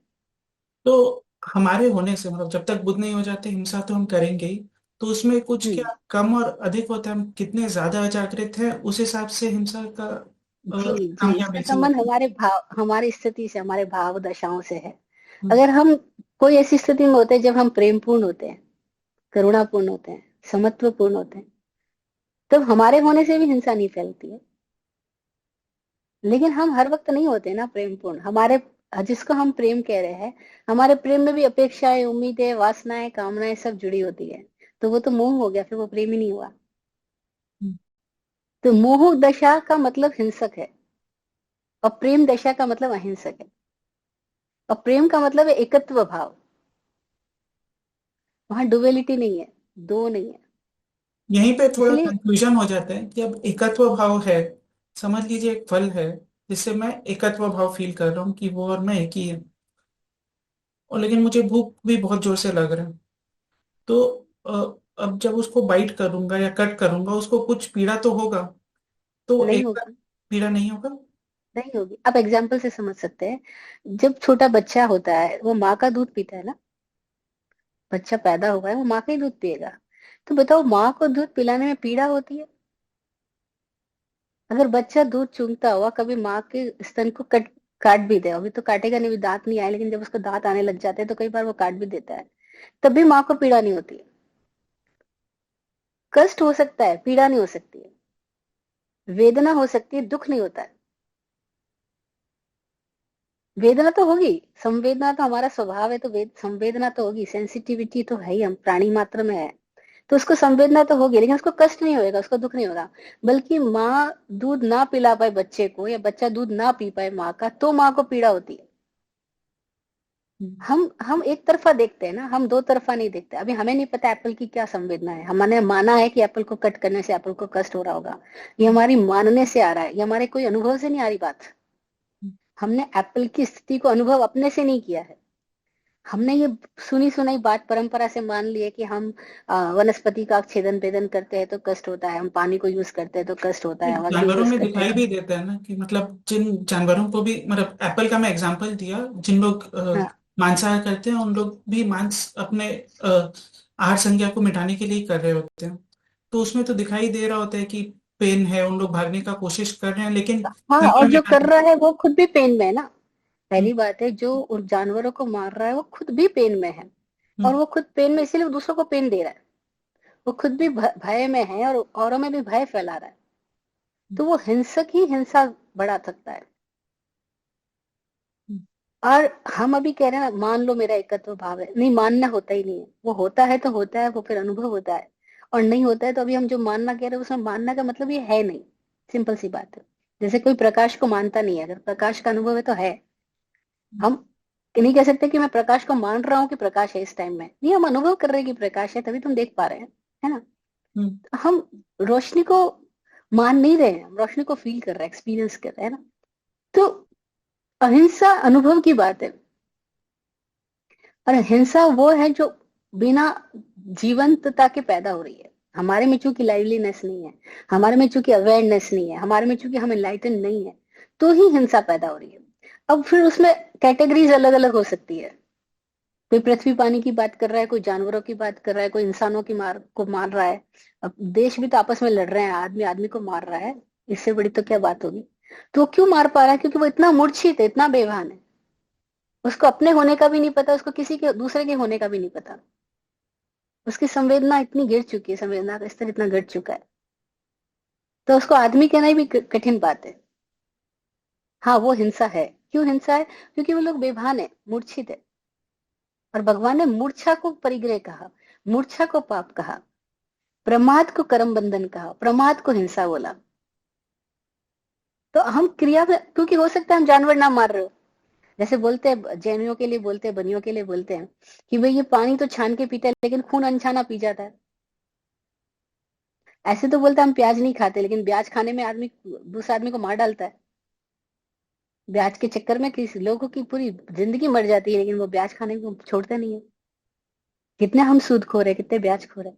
तो हमारे होने से मतलब जब तक बुद्ध नहीं हो जाते हिंसा तो हम करेंगे ही। तो उसमें कुछ जी क्या कम और अधिक होता है, हम कितने ज्यादा अजागृत हैं उस हिसाब से हिंसा का जी जी, कम या इसका बेसी संबंध होता है। हमारे भाव, हमारी स्थिति से, हमारे भाव दशाओं से है। हम्म। अगर हम कोई ऐसी स्थिति में होते हैं जब हम प्रेमपूर्ण होते हैं, करुणापूर्ण होते हैं, समत्वपूर्ण होते हैं, तब हमारे होने से भी हिंसा नहीं फैलती है। लेकिन हम हर वक्त नहीं होते ना प्रेम पूर्ण। हमारे जिसको हम प्रेम कह रहे हैं, हमारे प्रेम में भी अपेक्षाएं, उम्मीदें, वासनाएं, कामनाएं सब जुड़ी होती है। तो वो तो मोह हो गया, फिर वो प्रेम ही नहीं हुआ। तो मोह दशा का मतलब हिंसक है, और प्रेम दशा का मतलब अहिंसक है। और प्रेम का मतलब है एकत्व भाव, वहां डुअलिटी नहीं है, दो नहीं है। यहीं पे थोड़ा इसलिए कंफ्यूजन हो जाता है कि अब एकत्व भाव है, समझ लीजिए एक फल है जिससे मैं एकत्व भाव फील कर रहा हूँ कि वो और मैं एक ही है, और लेकिन मुझे भूख भी बहुत जोर से लग रहा है। तो अब जब उसको बाइट करूंगा या कट करूंगा उसको कुछ पीड़ा तो होगा, तो नहीं एक बार होगा। पीड़ा नहीं होगा। नहीं होगी। आप एग्जाम्पल से समझ सकते हैं, जब छोटा बच्चा होता है वो माँ का दूध पीता है ना, बच्चा पैदा हुआ है वो माँ का ही दूध पिएगा। तो बताओ, माँ को दूध पिलाने में पीड़ा होती है? अगर बच्चा दूध चूंगता हुआ कभी माँ के स्तन को कट काट भी दे, अभी तो काटेगा नहीं, अभी दांत नहीं आए, लेकिन जब उसको दांत आने लग जाते हैं तो कई बार वो काट भी देता है, तब भी माँ को पीड़ा नहीं होती है। कष्ट हो सकता है, पीड़ा नहीं हो सकती है। वेदना हो सकती है, दुख नहीं होता है। वेदना तो होगी, संवेदना तो हमारा स्वभाव है, तो संवेदना तो होगी, सेंसिटिविटी तो है ही, हम प्राणी मात्र में है। तो उसको संवेदना तो होगी, लेकिन उसको कष्ट नहीं होएगा, उसको दुख नहीं होगा। बल्कि माँ दूध ना पिला पाए बच्चे को, या बच्चा दूध ना पी पाए माँ का, तो माँ को पीड़ा होती है। हम्म। हम एक तरफा देखते हैं ना, हम दो तरफा नहीं देखते। अभी हमें नहीं पता एप्पल की क्या संवेदना है, हमने माना है कि एप्पल को कट करने से एप्पल को कष्ट हो रहा होगा। ये हमारी मानने से आ रहा है, ये हमारे कोई अनुभव से नहीं आ रही बात। हमने एप्पल की स्थिति को अनुभव अपने से नहीं किया है। हमने ये सुनी सुनाई बात परंपरा से मान ली है कि हम वनस्पति का छेदन भेदन करते हैं तो कष्ट होता है, हम पानी को यूज करते हैं तो कष्ट होता है, हवा को जानवरों यूज में करते हैं दिखाई तो। भी देता है ना कि मतलब जिन जानवरों को भी, मतलब एप्पल का मैं एग्जांपल दिया, जिन लोग हाँ मांसाहार करते हैं उन लोग भी मांस अपने आहार संज्ञा को मिटाने के लिए ही कर रहे होते हैं। तो उसमें तो दिखाई दे रहा होता है कि पेन है, उन लोग भागने का कोशिश कर रहे हैं, लेकिन हाँ, और संज्ञा जो कर मिटाने। रहा है वो खुद भी पेन में है ना। हम्म। पहली बात है, जो उन जानवरों को मार रहा है वो खुद भी पेन में है। और हम्म। वो खुद पेन में इसीलिए वो दूसरों को पेन दे रहा है। वो खुद भी भय में है और औरों में भी भय फैला रहा है। तो वो हिंसक ही हिंसा बढ़ा सकता है। हम्म। और हम अभी कह रहे हैं ना, मान लो मेरा एकत्व भाव है, नहीं, मानना होता ही नहीं है। वो होता है तो होता है, वो फिर अनुभव होता है। और नहीं होता है तो अभी हम जो मानना कह रहे हैं उसमें मानना का मतलब ये है नहीं। सिंपल सी बात है। जैसे कोई प्रकाश को मानता नहीं है, अगर प्रकाश का अनुभव है तो है। हम नहीं कह सकते कि मैं प्रकाश को मान रहा हूँ कि प्रकाश है इस टाइम में, नहीं, हम अनुभव कर रहे हैं कि प्रकाश है, तभी तुम देख पा रहे हैं, है ना। हम्म। तो हम रोशनी को मान नहीं रहे हैं, हम रोशनी को फील कर रहे हैं, एक्सपीरियंस कर रहे हैं ना। तो अहिंसा अनुभव की बात है। और हिंसा वो है जो बिना जीवंतता के पैदा हो रही है। हमारे में चूंकि लाइवलीनेस नहीं है, हमारे में चूंकि अवेयरनेस नहीं है, हमारे में चूंकि हम एनलाइटन नहीं है, तो ही हिंसा पैदा हो रही है। अब फिर उसमें कैटेगरीज अलग अलग हो सकती है। कोई पृथ्वी पानी की बात कर रहा है, कोई जानवरों की बात कर रहा है, कोई इंसानों की मार रहा है। अब देश भी तो आपस में लड़ रहे हैं, आदमी आदमी को मार रहा है। इससे बड़ी तो क्या बात होगी। तो वो क्यों मार पा रहा है? क्योंकि वो इतना मूर्छित है, इतना बेभान है। उसको अपने होने का भी नहीं पता, उसको किसी के दूसरे के होने का भी नहीं पता। उसकी संवेदना इतनी गिर चुकी है, संवेदना का स्तर इतना गिर चुका है। तो उसको आदमी कहना भी कठिन बात है। हाँ, वो हिंसा है। क्यों हिंसा है? क्योंकि वो लोग बेभान है, मूर्छित है। और भगवान ने मूर्छा को परिग्रह कहा, मूर्छा को पाप कहा, प्रमाद को कर्म बंधन कहा, प्रमाद को हिंसा बोला। तो हम क्रिया में, क्योंकि हो सकता है हम जानवर ना मार रहे हो। जैसे बोलते हैं, जैनियों के लिए बोलते हैं, बनियों के लिए बोलते हैं कि भाई ये पानी तो छान के पीता है लेकिन खून अनछाना पी जाता है। ऐसे तो बोलते हैं हम प्याज नहीं खाते, लेकिन प्याज खाने में आदमी दूसरे आदमी को मार डालता है। प्याज के चक्कर में किसी लोगों की पूरी जिंदगी मर जाती है, लेकिन वो प्याज खाने को छोड़ते नहीं है। कितने हम सूदखोर है, कितने प्याज खोर है।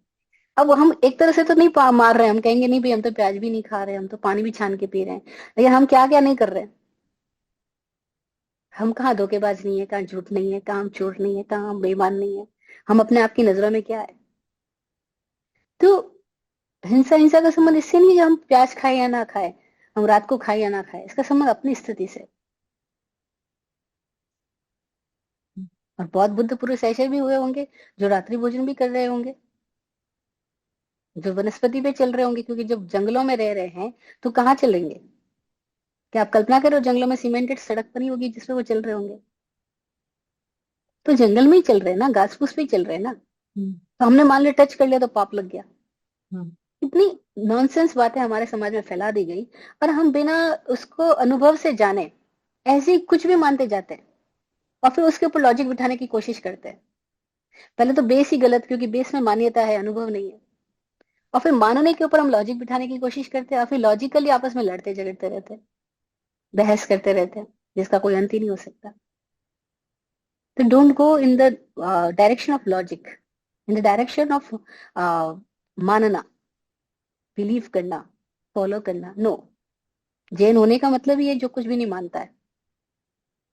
अब हम एक तरह से तो नहीं मार रहे हैं, हम कहेंगे नहीं भाई, हम तो प्याज भी नहीं खा रहे, हम तो पानी भी छान के पी रहे हैं। लेकिन हम क्या क्या नहीं कर रहे हैं। हम कहाँ धोखेबाज नहीं है, कहाँ झूठ नहीं है, कहाँ हम चोर नहीं है, कहाँ हम बेईमान नहीं है। हम अपने आप की नजरों में क्या है? तो हिंसा हिंसा का संबंध इससे नहीं है कि हम प्याज खाए या ना खाए, हम रात को खाए या ना खाए, इसका संबंध अपनी स्थिति से। और बहुत बुद्ध पुरुष ऐसे भी हुए होंगे जो रात्रि भोजन भी कर रहे होंगे, जो वनस्पति पे चल रहे होंगे, क्योंकि जब जंगलों में रह रहे हैं तो कहाँ चलेंगे? क्या आप कल्पना करो, जंगलों में सीमेंटेड सड़क बनी होगी जिसपे वो चल रहे होंगे? तो जंगल में ही चल रहे हैं ना, घास फूस पे ही चल रहे हैं ना। हम्म। तो हमने मान लिया टच कर लिया तो पाप लग गया। हम्म। इतनी नॉनसेंस बातें हमारे समाज में फैला दी गई, और हम बिना उसको अनुभव से जाने ऐसे ही कुछ भी मानते जाते हैं। और फिर उसके ऊपर लॉजिक बिठाने की कोशिश करते हैं। पहले तो बेस ही गलत, क्योंकि बेस में मान्यता है, अनुभव नहीं है। और फिर मानने के ऊपर हम लॉजिक बिठाने की कोशिश करते हैं, और फिर लॉजिकली आपस में लड़ते झगड़ते रहते हैं, बहस करते रहते हैं, जिसका कोई अंत ही नहीं हो सकता। तो don't go in the direction of logic, in the direction of मानना, बिलीव करना, फॉलो करना, नो। जैन होने का मतलब ये जो कुछ भी नहीं मानता है।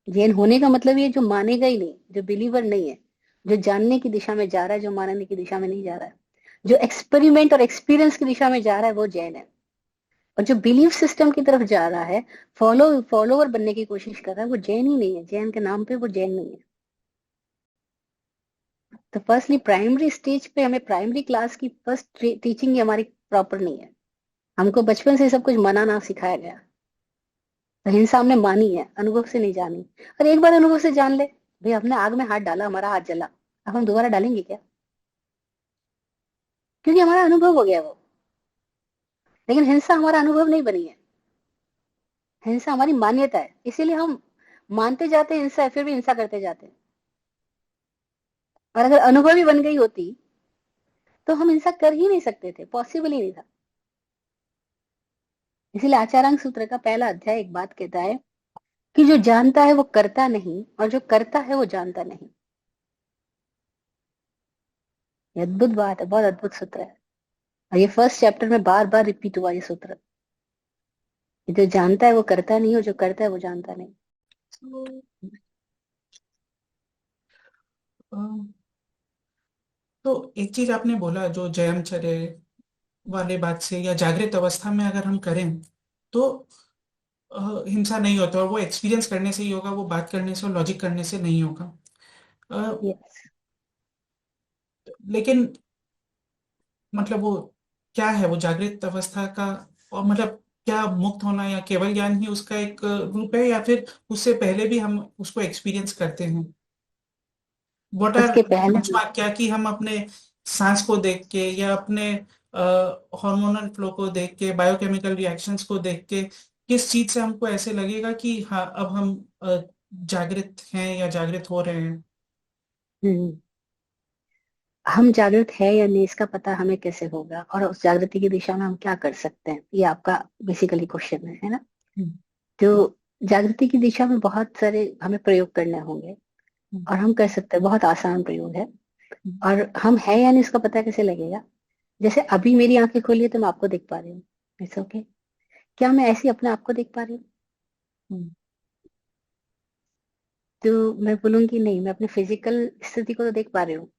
जैन होने का मतलब ये जो मानेगा ही नहीं, जो बिलीवर नहीं है, जो जानने की दिशा में जा रहा है, जो मानने की दिशा में नहीं जा रहा है, जो एक्सपेरिमेंट और एक्सपीरियंस की दिशा में जा रहा है, वो जैन है। और जो बिलीफ सिस्टम की तरफ जा रहा है, फॉलोवर बनने की कोशिश कर रहा है, वो जैन ही नहीं है। जैन के नाम पे वो जैन नहीं है। तो फर्स्टली प्राइमरी स्टेज पे हमें प्राइमरी क्लास की फर्स्ट टीचिंग हमारी प्रॉपर नहीं है। हमको बचपन से सब कुछ मनाना सिखाया गया। तो हिंसा हमने मानी है, अनुभव से नहीं जानी। और एक बार अनुभव से जान ले, भाई हमने आग में हाथ डाला, हमारा हाथ जला, अब हम दोबारा डालेंगे क्या? क्योंकि हमारा अनुभव हो गया वो। लेकिन हिंसा हमारा अनुभव नहीं बनी है। हिंसा हमारी मान्यता है, इसीलिए हम मानते जाते हैं हिंसा है, फिर भी हिंसा करते जाते हैं। और अगर अनुभव ही बन गई होती तो हम हिंसा कर ही नहीं सकते थे, पॉसिबल ही नहीं था। इसीलिए आचारांग सूत्र का पहला अध्याय एक बात कहता है कि जो जानता है वो करता नहीं, और जो करता है वो जानता नहीं। ये अद्भुत बात है, बहुत अद्भुत सूत्र है। और ये फर्स्ट चैप्टर में बार बार रिपीट हुआ ये सूत्र, कि जो जानता है वो करता नहीं, और जो करता है वो जानता नहीं। तो अ, तो एक चीज आपने बोला जो जयमचर्य वाले बात से, या जागृत अवस्था में अगर हम करें तो हिंसा नहीं होता, और वो एक्सपीरियंस करने से ही होगा, वो बात करने से और लॉजिक करने से नहीं होगा। अ, यस। लेकिन मतलब वो क्या है वो जागृत अवस्था का, और मतलब क्या मुक्त होना या केवल ज्ञान ही उसका एक रूप है, या फिर उससे पहले भी हम उसको एक्सपीरियंस करते हैं? व्हाट आर उसके पहले भी। बेंचमार्क, क्या कि हम अपने सांस को देख के, या अपने हार्मोनल फ्लो को देख के, बायोकेमिकल रिएक्शंस को देख के, किस चीज से हमको ऐसे लगेगा कि हाँ अब हम जागृत हैं या जागृत हो रहे हैं? हम्म, हम जागृत है या नहीं इसका पता हमें कैसे होगा, और उस जागृति की दिशा में हम क्या कर सकते हैं, ये आपका बेसिकली क्वेश्चन है ना? हम्म, तो जागृति की दिशा में बहुत सारे हमें प्रयोग करने होंगे, हम्म, और हम कर सकते हैं, बहुत आसान प्रयोग है। हम्म, और हम है या नहीं इसका पता कैसे लगेगा? जैसे अभी मेरी आंखें खोली है तो मैं आपको देख पा रही हूँ, इट्स ओके। क्या मैं ऐसे ही अपने आप को देख पा रही हूँ? हम्म, तो मैं बोलूंगी नहीं, मैं अपने फिजिकल स्थिति को तो देख पा रही हूँ,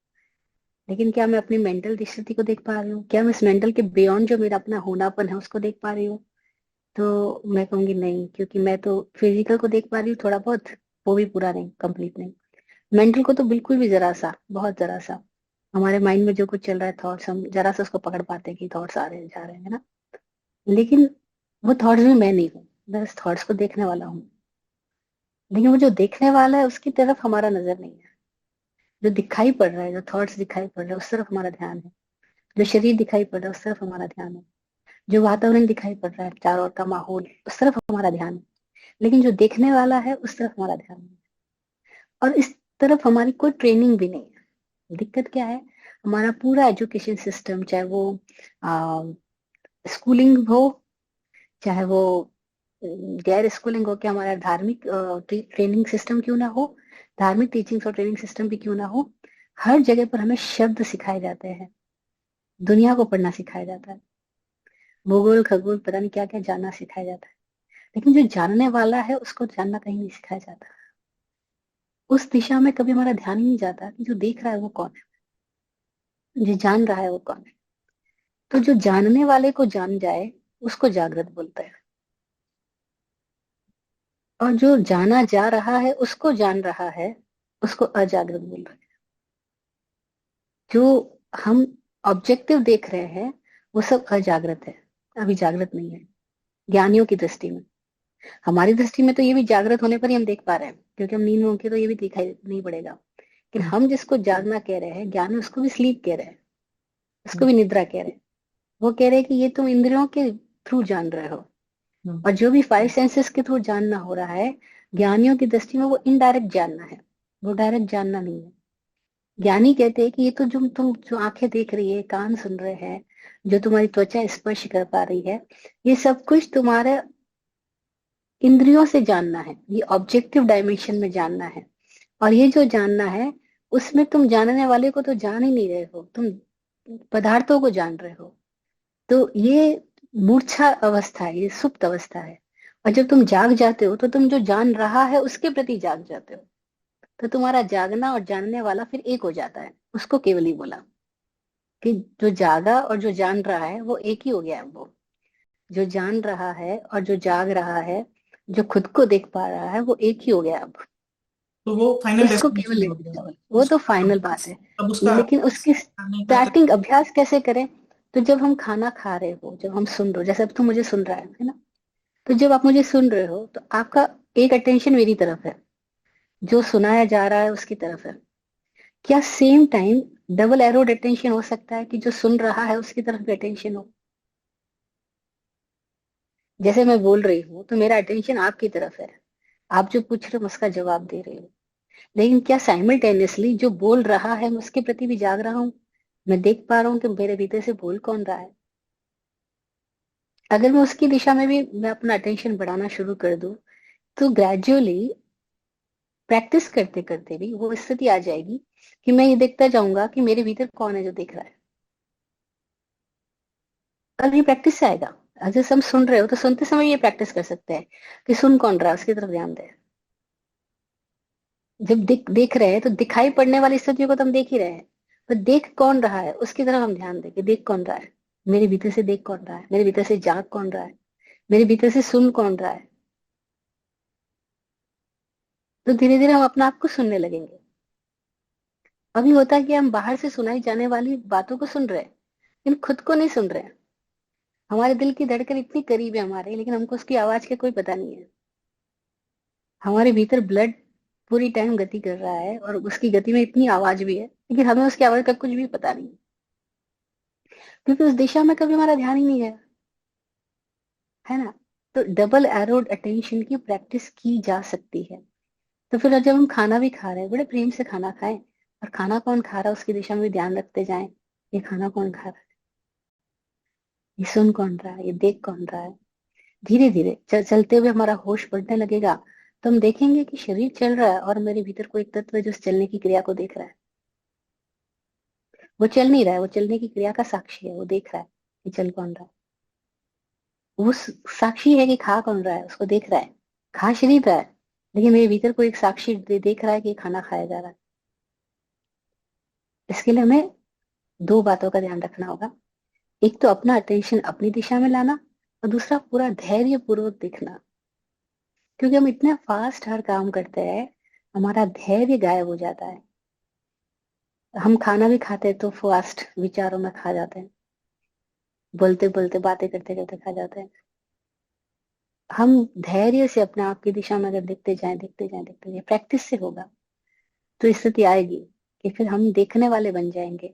लेकिन क्या मैं अपनी मेंटल स्थिति को देख पा रही हूँ? क्या मैं इस मेंटल के बियॉन्ड जो मेरा अपना होनापन है उसको देख पा रही हूँ? तो मैं कहूंगी नहीं, क्योंकि मैं तो फिजिकल को देख पा रही हूँ थोड़ा बहुत, वो भी पूरा नहीं, कंप्लीट नहीं। मेंटल को तो बिल्कुल भी, जरा सा, बहुत जरा सा। हमारे माइंड में जो कुछ चल रहा है, थॉट्स, हम जरा सा उसको पकड़ पाते हैं कि थॉट्स आ रहे हैं, जा रहे हैं, है ना? लेकिन वो थॉट्स भी मैं नहीं हूँ, मैं उस थॉट्स को देखने वाला हूँ। लेकिन वो जो देखने वाला है उसकी तरफ हमारा नजर नहीं है। जो दिखाई पड़ रहा है, जो थॉट्स दिखाई पड़ रहे हैं, उस तरफ हमारा ध्यान है। जो शरीर दिखाई पड़ रहा है, उस तरफ हमारा ध्यान है। जो वातावरण दिखाई पड़ रहा है, चारों ओर का माहौल, उस तरफ हमारा ध्यान है। लेकिन जो देखने वाला है, उस तरफ हमारा ध्यान नहीं है। और इस तरफ हमारी कोई ट्रेनिंग भी नहीं है। दिक्कत क्या है? हमारा पूरा एजुकेशन सिस्टम, चाहे वो स्कूलिंग हो, चाहे वो गैर स्कूलिंग हो, क्या हमारा धार्मिक ट्रेनिंग सिस्टम क्यों ना हो, धार्मिक टीचिंग्स और ट्रेनिंग सिस्टम भी क्यों ना हो, हर जगह पर हमें शब्द सिखाए जाते हैं, दुनिया को पढ़ना सिखाया जाता है, भूगोल खगोल पता नहीं क्या क्या जानना सिखाया जाता है। लेकिन जो जानने वाला है उसको जानना कहीं नहीं सिखाया जाता। उस दिशा में कभी हमारा ध्यान ही नहीं जाता कि जो देख रहा है वो कौन है, जो जान रहा है वो कौन है। तो जो जानने वाले को जान जाए उसको जागृत बोलता है, और जो जाना जा रहा है उसको जान रहा है उसको अजागृत बोल रहे हैं। जो हम ऑब्जेक्टिव देख रहे हैं वो सब अजागृत है, अभी जागृत नहीं है। ज्ञानियों की दृष्टि में, हमारी दृष्टि में तो ये भी जागृत होने पर ही हम देख पा रहे हैं, क्योंकि हम नींद में होंगे तो ये भी दिखाई नहीं पड़ेगा। लेकिन हम्म, हम जिसको जागना कह रहे हैं, ज्ञान, उसको भी स्लीप कह रहे हैं, उसको हम्म, भी निद्रा कह रहे हैं। वो कह रहे हैं कि ये तुम इंद्रियों के थ्रू जान रहे हो। हम्म, और जो भी फाइव सेंसेस के थ्रू जानना हो रहा है, ज्ञानियों की दृष्टि में वो इनडायरेक्ट जानना है, वो डायरेक्ट जानना नहीं है। ज्ञानी कहते हैं कि ये तो जो तुम जो आंखें देख रही है, कान सुन रहे हैं, जो तुम्हारी त्वचा स्पर्श कर पा रही है, ये सब कुछ तुम्हारे इंद्रियों से जानना है, ये ऑब्जेक्टिव डायमेंशन में जानना है। और ये जो जानना है, उसमें तुम जानने वाले को तो जान ही नहीं रहे हो, तुम पदार्थों को जान रहे हो। तो ये मूर्छा अवस्था है, ये सुप्त अवस्था है। और जब तुम जाग जाते हो तो तुम जो जान रहा है उसके प्रति जाग जाते हो। तो तुम्हारा जागना और जानने वाला फिर एक हो जाता है। उसको केवल ही बोला कि जो जागा और जो जान रहा है वो एक ही हो गया है। वो जो जान रहा है और जो जाग रहा है, जो खुद को देख पा रहा है, वो एक ही हो गया अब। तो वो फाइनल उसको केवल डेस्टिनेशन हो एक गया। बोला, वो तो फाइनल बात है। अब उसका लेकिन उसकी करने का स्टार्टिंग अभ्यास कैसे करें? तो जब हम खाना खा रहे हो, जब हम सुन रहे हो, जैसे अब तुम मुझे सुन रहा है ना, तो जब आप मुझे सुन रहे हो तो आपका एक अटेंशन मेरी तरफ है, जो सुनाया जा रहा है उसकी तरफ है। क्या same time double arrowed attention हो सकता है कि जो सुन रहा है उसकी तरफ भी अटेंशन हो? जैसे मैं बोल रही हूँ तो मेरा अटेंशन आपकी तरफ है, आप जो पूछ रहे हो मैं उसका जवाब दे रही हूँ। लेकिन क्या साइमल्टेनियसली जो बोल रहा है मैं उसके प्रति भी जाग रहा हूँ? मैं देख पा रहा हूँ कि मेरे भीतर से बोल कौन रहा है। अगर मैं उसकी दिशा में भी मैं अपना अटेंशन बढ़ाना शुरू कर दूं, तो ग्रेजुअली प्रैक्टिस करते करते भी वो स्थिति आ जाएगी कि मैं ये देखता जाऊंगा कि मेरे भीतर कौन है जो देख रहा है। और ये प्रैक्टिस से आएगा। अगर हम सुन रहे हो तो सुनते समय ये प्रैक्टिस कर सकते हैं कि सुन कौन रहा है उसकी तरफ ध्यान दे। जब देख रहे हैं तो दिखाई पड़ने वाली स्थितियों को तो हम देख ही रहे हैं, पर देख कौन रहा है उसकी तरफ हम ध्यान दें कि देख कौन रहा है। मेरे भीतर से देख कौन रहा है, मेरे भीतर से जाग कौन रहा है, मेरे भीतर से सुन कौन रहा है। तो धीरे धीरे हम अपने आप को सुनने लगेंगे। अभी होता है कि हम बाहर से सुनाई जाने वाली बातों को सुन रहे हैं, लेकिन खुद को नहीं सुन रहे हैं। हमारे दिल की धड़कन इतनी करीब है हमारे, लेकिन हमको उसकी आवाज का कोई पता नहीं है। हमारे भीतर ब्लड पूरी टाइम गति कर रहा है और उसकी गति में इतनी आवाज भी है, लेकिन हमें उसकी आवाज का कुछ भी पता नहीं, क्योंकि उस दिशा में कभी हमारा ध्यान ही नहीं गया, है ना। तो डबल एरोड अटेंशन की प्रैक्टिस की जा सकती है। तो फिर जब हम खाना भी खा रहे हैं, बड़े प्रेम से खाना खाएं, और खाना कौन खा रहा है उसकी दिशा में भी ध्यान रखते जाएं। ये खाना कौन खा रहा है, ये सुन कौन रहा है, ये देख कौन रहा है। धीरे धीरे चलते हुए हमारा होश बढ़ने लगेगा, तो हम देखेंगे कि शरीर चल रहा है और मेरे भीतर कोई एक तत्व है जो उस चलने की क्रिया को देख रहा है। वो चल नहीं रहा है, वो चलने की क्रिया का साक्षी है, वो देख रहा है कि चल कौन रहा है। वो साक्षी है कि खा कौन रहा है, उसको देख रहा है। खा शरीर रहा है, लेकिन मेरे भीतर कोई एक साक्षी देख रहा है कि ये खाना खाया जा रहा है। इसके लिए हमें दो बातों का ध्यान रखना होगा। एक तो अपना अटेंशन अपनी दिशा में लाना, और दूसरा पूरा धैर्य पूर्वक देखना। क्योंकि हम इतने फास्ट हर काम करते हैं, हमारा धैर्य गायब हो जाता है। हम खाना भी खाते हैं तो फास्ट विचारों में खा जाते हैं, बोलते बोलते बातें करते करते खा जाते हैं। हम धैर्य से अपने आप की दिशा में अगर देखते जाएं देखते जाएं देखते जाएं, प्रैक्टिस से होगा, तो स्थिति आएगी कि फिर हम देखने वाले बन जाएंगे।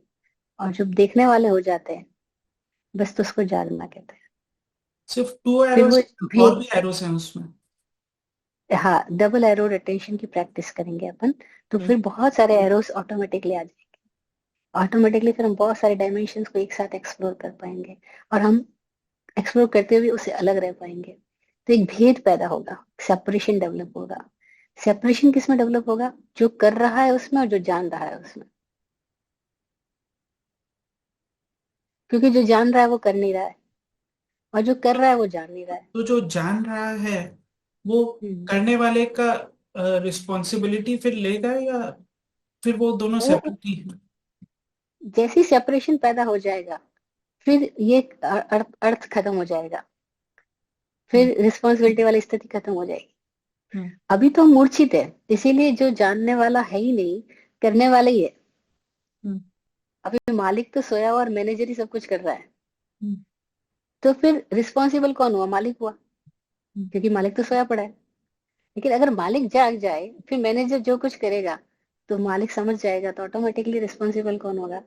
और जब देखने वाले हो जाते हैं, बस तो उसको जागना कहते हैं। सिर्फ टू फिर वो एरोस, और भेद, भी एरोस हैं उसमें। हाँ, डबल एरोड अटेंशन की प्रैक्टिस करेंगे अपन, तो फिर बहुत सारे एरोस ऑटोमेटिकली आ जाएंगे। ऑटोमेटिकली फिर हम बहुत सारे डायमेंशंस को एक साथ एक्सप्लोर कर पाएंगे, और हम एक्सप्लोर करते हुए उससे अलग रह पाएंगे। तो एक भेद पैदा होगा, सेपरेशन डेवलप होगा। सेपरेशन किस में डेवलप होगा? जो कर रहा है उसमें और जो जान रहा है उसमें। क्योंकि जो जान रहा है वो कर नहीं रहा है, और जो कर रहा है वो जान नहीं रहा है। तो जो जान रहा है वो हम्म। करने वाले का रिस्पॉन्सिबिलिटी फिर लेगा, या फिर वो दोनों वो सेपरेट ही है? जैसी सेपरेशन पैदा हो जाएगा, फिर ये अर्थ खत्म हो जाएगा, हम्म, फिर रिस्पॉन्सिबिलिटी वाली स्थिति खत्म हो जाएगी। हम्म, अभी तो हम मूर्छित है, इसीलिए जो जानने वाला है ही नहीं, करने वाला ही है। हम्म, अभी मालिक तो सोया हुआ और मैनेजर ही सब कुछ कर रहा है। हम्म, तो फिर रिस्पॉन्सिबल कौन हुआ? मालिक हुआ, हम्म। क्योंकि मालिक तो सोया पड़ा है। लेकिन अगर मालिक जाग जाए, फिर मैनेजर जो कुछ करेगा तो मालिक समझ जाएगा, तो ऑटोमेटिकली रिस्पॉन्सिबल कौन होगा?